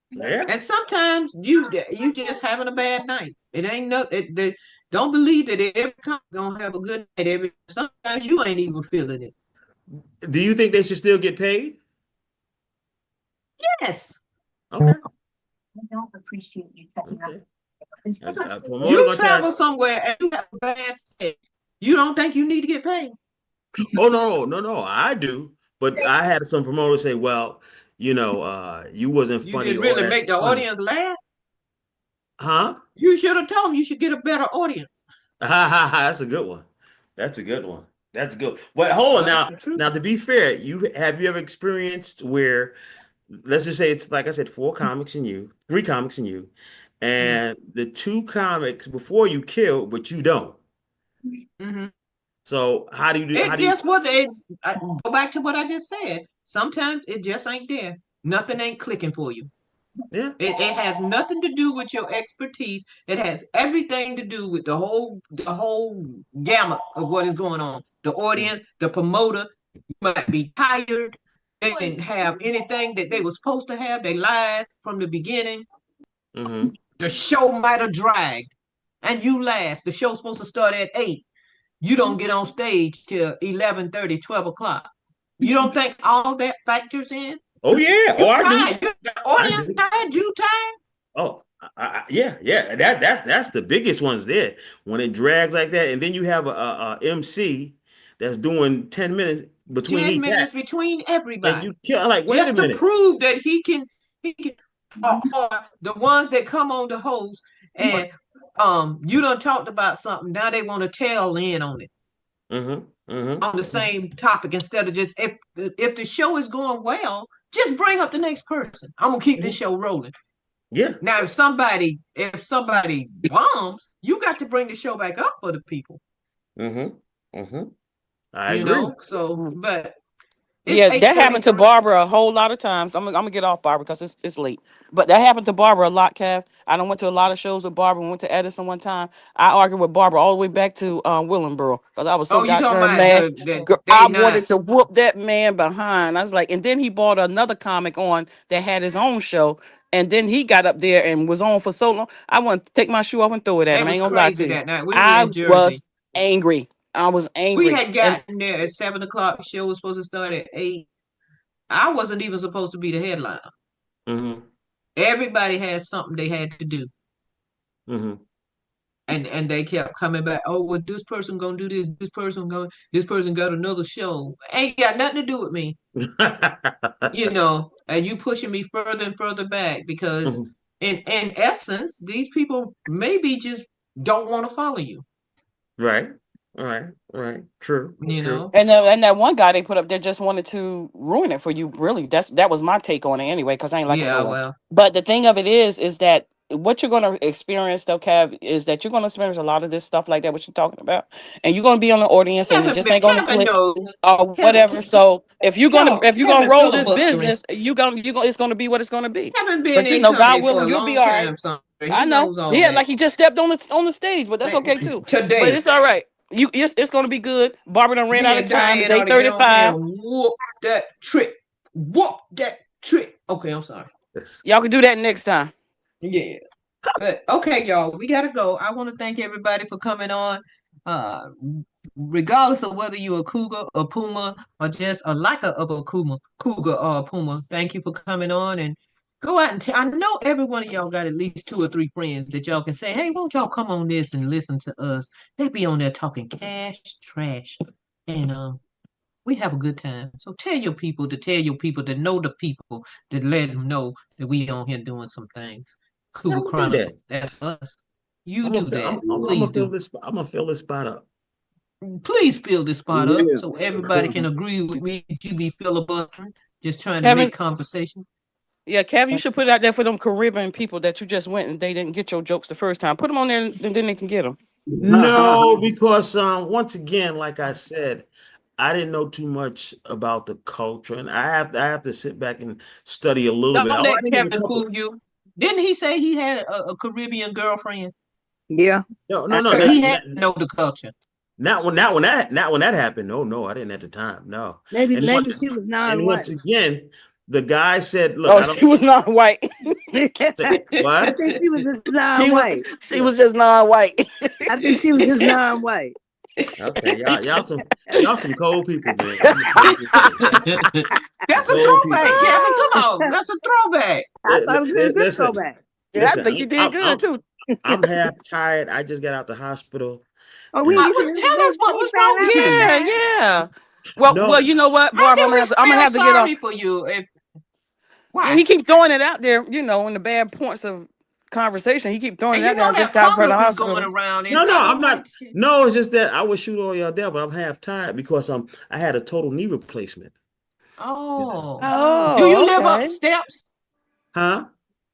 Yeah. And sometimes you just having a bad night. It ain't don't believe that every comic gonna have a good night. Sometimes you ain't even feeling it. Do you think they should still get paid? Yes. Okay. I don't appreciate you cutting up. You travel somewhere and you have a bad set. You don't think you need to get paid? Oh no, I do. But I had some promoters say, well, you wasn't funny. You didn't really make the audience laugh? Huh? You should have told them you should get a better audience. That's a good one. That's good. Well, hold on now. Now, to be fair, have you ever experienced where, let's just say it's like I said, 3 comics and you, and the 2 comics before you kill, but you don't. So how do you do? Go back to what I just said. Sometimes it just ain't there. Nothing ain't clicking for you. Yeah. It has nothing to do with your expertise. It has everything to do with the whole gamut of what is going on. The audience, the promoter, you might be tired. They didn't have anything that they were supposed to have. They lied from the beginning. The show might have dragged, and you last. The show's supposed to start at 8. You don't get on stage till 11:30, 12 o'clock. You don't think all that factors in? Oh yeah. I do. The audience tired. You tired? Oh, yeah. That's the biggest ones there. When it drags like that, and then you have a MC that's doing 10 minutes between each act. Between everybody. And you kill like, wait just a minute. To prove that he can the ones that come on the host and you done talked about something. Now they want to tail in on it. On the same topic instead of just if the show is going well, just bring up the next person. I'm gonna keep this show rolling. Yeah. Now if somebody bombs, you got to bring the show back up for the people. I agree. But that happened to Barbara a whole lot of times. I'm gonna get off Barbara because it's late. But that happened to Barbara a lot, Kev. I done went to a lot of shows with Barbara. We went to Edison one time. I argued with Barbara all the way back to Willenboro because I was so goddamn mad. I wanted to whoop that man behind. I was like, and then he brought another comic on that had his own show. And then he got up there and was on for so long. I wanted to take my shoe off and throw it at him. I ain't gonna lie to you. I was angry. We had gotten there at 7 o'clock. The show was supposed to start at 8. I wasn't even supposed to be the headliner. Everybody had something they had to do. And they kept coming back. Oh, well, this person gonna do this. This person got another show. Ain't got nothing to do with me. And you pushing me further and further back because in essence, these people maybe just don't want to follow you. Right. True. True. And that one guy they put up there just wanted to ruin it for you. Really, that was my take on it anyway. Because I ain't like it. Well. But the thing of it is that what you're going to experience, though, Kev, is that you're going to experience a lot of this stuff like that, what you're talking about, and you're going to be on the audience, and it just ain't going to click or whatever. So if you're gonna roll this business, it's going to be what it's going to be. But God willing, you'll be all right. I know. Yeah, like he just stepped on the stage, but that's okay too. Today, but it's all right. It's going to be good. Barbara done ran out of time. It's 8:35. Whoop that trick. trick. Okay, I'm sorry. Y'all can do that next time. Yeah. But okay, y'all, we gotta go. I want to thank everybody for coming on. Uh, Regardless of whether you're a cougar, a puma, or just a liker of a cougar or a puma, thank you for coming on and go out and tell. I know every one of y'all got at least 2 or 3 friends that y'all can say, "Hey, won't y'all come on this and listen to us?" They be on there talking cash trash, and we have a good time. So tell your people to tell your people to know the people that let them know that we on here doing some things. Yeah, Cougar we do that. Chronicles, that's us. You do that. I'm gonna Please fill do. this. I'm gonna fill this spot up. Please fill this spot up Yeah. so everybody can agree with me that you be filibustering, just trying to Kevin, make conversation. yeah, Kevin, you should put it out there for them Caribbean people that you just went and they didn't get your jokes the first time. Put them on there and then they can get them. No, because once again, like I said, I didn't know too much about the culture, and I have to sit back and study a little bit. Don't Oh, I let think there's a Kevin couple. fool you. Didn't he say he had a Caribbean girlfriend? Yeah. No, no, I no, heard So not he that. had not, to know the culture. not when that happened. No, I didn't at the time. No, Maybe and maybe once she was and non-white. once again, the guy said, "Look, Oh, I don't she was not white. say I what." think she was just she was non-white. she was just non-white. I think she was just non-white. Okay, y'all some cold people, man. I'm gonna tell you this, man. Some That's a cold people, throwback, man. Kevin. Come on. That's a throwback. I thought it was a good Listen, throwback. Yeah, I listen. think you did good too. I'm half tired. I just got out the hospital, Oh, we and didn't get Tell us what was wrong with about you. Yeah, that. yeah. Well, no, you know what, How Barbara, can we I'm gonna feel have to get off. sorry for you? Yeah, Why? he keep throwing it out there, in the bad points of conversation. He keep throwing And it out you there. know I just that got from the fungus is going hospital. around, and no. I don't I'm want not. to. No, it's just that I would shoot all y'all down, but I'm half tired because I had a total knee replacement. You know. Oh, do you Oh, live up okay. steps? Huh?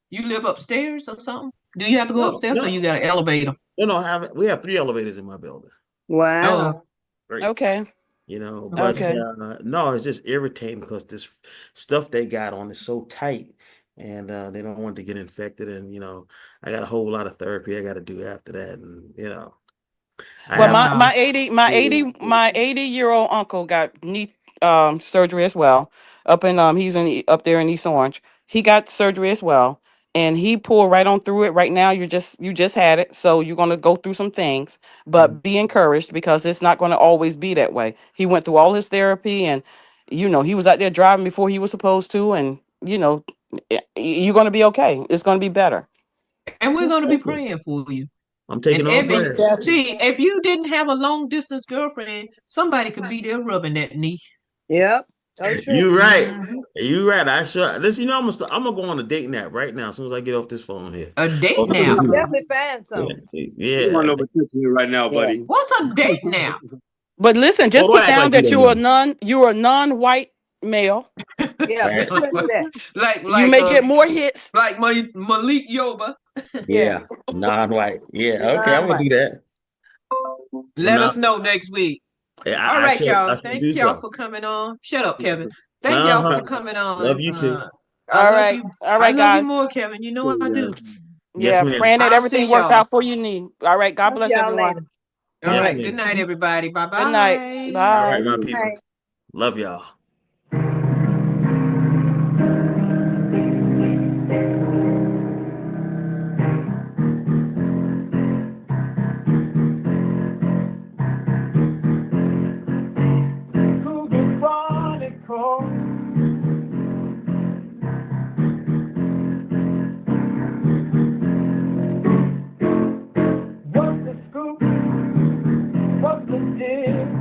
You live upstairs or something? Do you have to go No, upstairs or you no, got an elevator? no. We have 3 elevators in my building. Wow. Oh, Great. Okay. But okay. Okay. no, it's just irritating because this stuff they got on is so tight, and they don't want to get infected. And I got a whole lot of therapy I got to do after that, and I Well, have my Wow. my 80 my 80-year-old uncle got knee surgery as well. He's up there in East Orange. He got surgery as well, and he pulled right on through it. Right now, you just had it, so you're gonna go through some things, but be encouraged because it's not going to always be that way. He went through all his therapy, and he was out there driving before he was supposed to, and you're gonna be okay. It's gonna be better. And we're going to be okay. praying for you. I'm And taking all every prayers. see, if you didn't have a long distance girlfriend, somebody could be there rubbing that knee. Yep. So true. You right. Mhm. You right. I sure. Listen, I'm gonna go on a dating app right now as soon as I get off this phone here. A date Off the nap. I'll computer. definitely find Yeah, some. You want yeah. no attention right now, Yeah. buddy. What's a date nap? But listen, Oh, just don't put act down like you that don't know. you're a non-white male. Yeah. Right. Just put that. like You like may uh get more hits. like Malik Yoba. Yeah. Yeah. Non-white. Yeah. Okay, I'm gonna Non-white. do that. Let No, us know next week. All I right, should. y'all. I should Thank do y'all so. for coming on. Shut up, Kevin. Thank y'all Uh-huh. for coming Love on. you too. I All love right. you. All I right, love you guys. more, Kevin. You know I Yeah. do. Yes, Yeah, ma'am. praying that I'll everything see works y'all. out for you need. All right. God Talk to bless y'all everyone. later. All Yes, right. Good ma'am. night, everybody. Bye Good night. bye. All right, Bye. my people. Bye. Love y'all. Cougar Chronicles. What's the scoop? What's the deal?